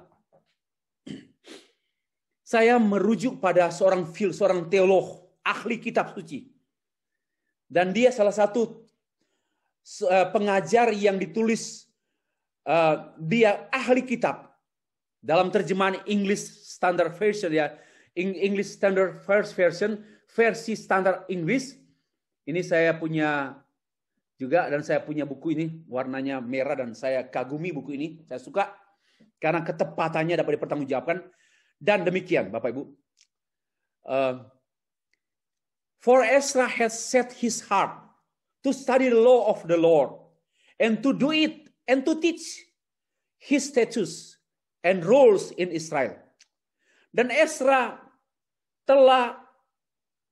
Saya merujuk pada seorang teolog, ahli kitab suci. Dan dia salah satu pengajar yang ditulis, dia ahli kitab. Dalam terjemahan English Standard Version ya, English Standard First Version, versi standar Inggris. Ini saya punya juga, dan saya punya buku ini warnanya merah dan saya kagumi buku ini. Saya suka karena ketepatannya dapat dipertanggungjawabkan. Dan demikian Bapak Ibu. For Ezra has set his heart to study the law of the Lord and to do it and to teach his statutes and rules in Israel. Dan Ezra telah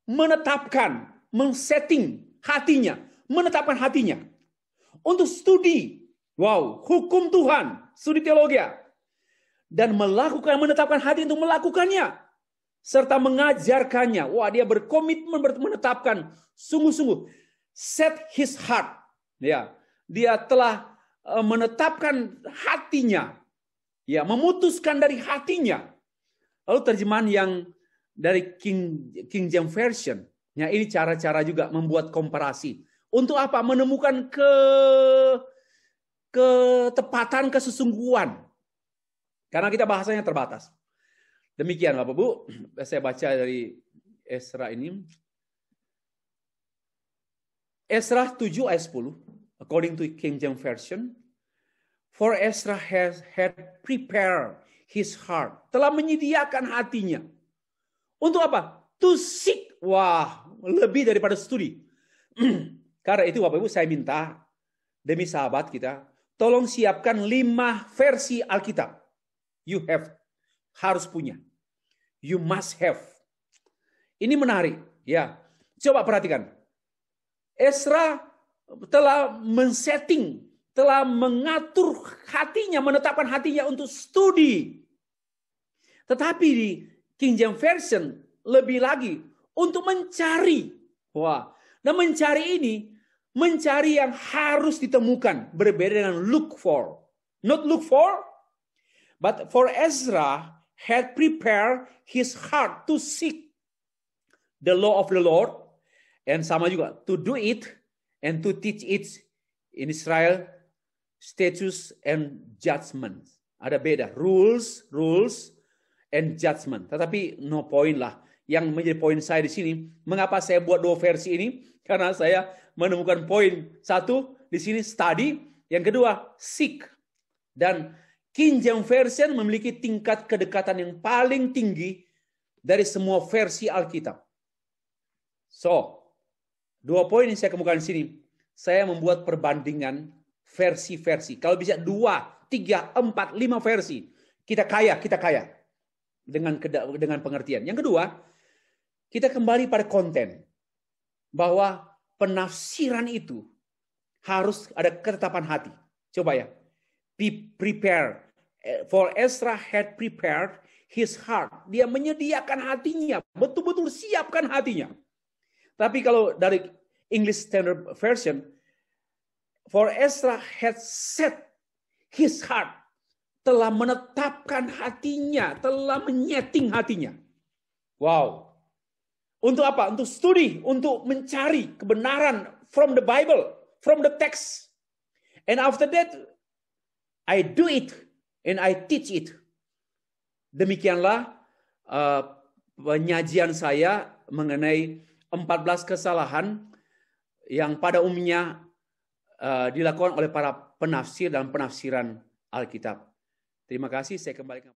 menetapkan, menetapkan hatinya untuk studi, hukum Tuhan, studi teologi, dan menetapkan hati untuk melakukannya, serta mengajarkannya. Dia berkomitmen menetapkan sungguh-sungguh, set his heart, ya, dia telah menetapkan hatinya, ya, memutuskan dari hatinya. Lalu terjemahan yang dari King James Version, ya, ini cara-cara juga membuat komparasi. Untuk apa? Menemukan ketepatan, kesesungguhan. Karena kita bahasanya terbatas. Demikian Bapak Bu, saya baca dari Ezra ini. Ezra 7 ayat 10, according to King James Version. For Ezra had prepared his heart. Telah menyediakan hatinya. Untuk apa? To seek. Lebih daripada studi. Karena itu Bapak Ibu, saya minta demi sahabat kita, tolong siapkan 5 versi Alkitab. You have, harus punya. You must have. Ini menarik, ya. Coba perhatikan. Ezra telah telah mengatur hatinya, menetapkan hatinya untuk studi. Tetapi di King James Version lebih lagi untuk mencari. Dan mencari ini, mencari yang harus ditemukan, berbeda dengan look for. Not look for, but for Ezra had prepared his heart to seek the law of the Lord, and sama juga to do it and to teach it in Israel, statutes and judgments. Ada beda, rules and judgment. Tetapi no point lah. Yang menjadi poin saya di sini, mengapa saya buat 2 versi ini? Karena saya menemukan poin. 1 di sini study, yang kedua seek. Dan King James Version memiliki tingkat kedekatan yang paling tinggi dari semua versi Alkitab. So, 2 poin yang saya kemukakan di sini, saya membuat perbandingan versi-versi. Kalau bisa 2, 3, 4, 5 versi, kita kaya dengan pengertian. Yang kedua, kita kembali pada konten, bahwa penafsiran itu harus ada ketetapan hati. Coba ya, be prepared. For Ezra had prepared his heart. Dia menyediakan hatinya, betul-betul siapkan hatinya. Tapi kalau dari English Standard Version, for Ezra had set his heart. Telah menetapkan hatinya, telah menyeting hatinya. Untuk apa? Untuk studi, untuk mencari kebenaran from the Bible, from the text. And after that, I do it and I teach it. Demikianlah penyajian saya mengenai 14 kesalahan yang pada umumnya dilakukan oleh para penafsir dan penafsiran Alkitab. Terima kasih, saya kembalikan.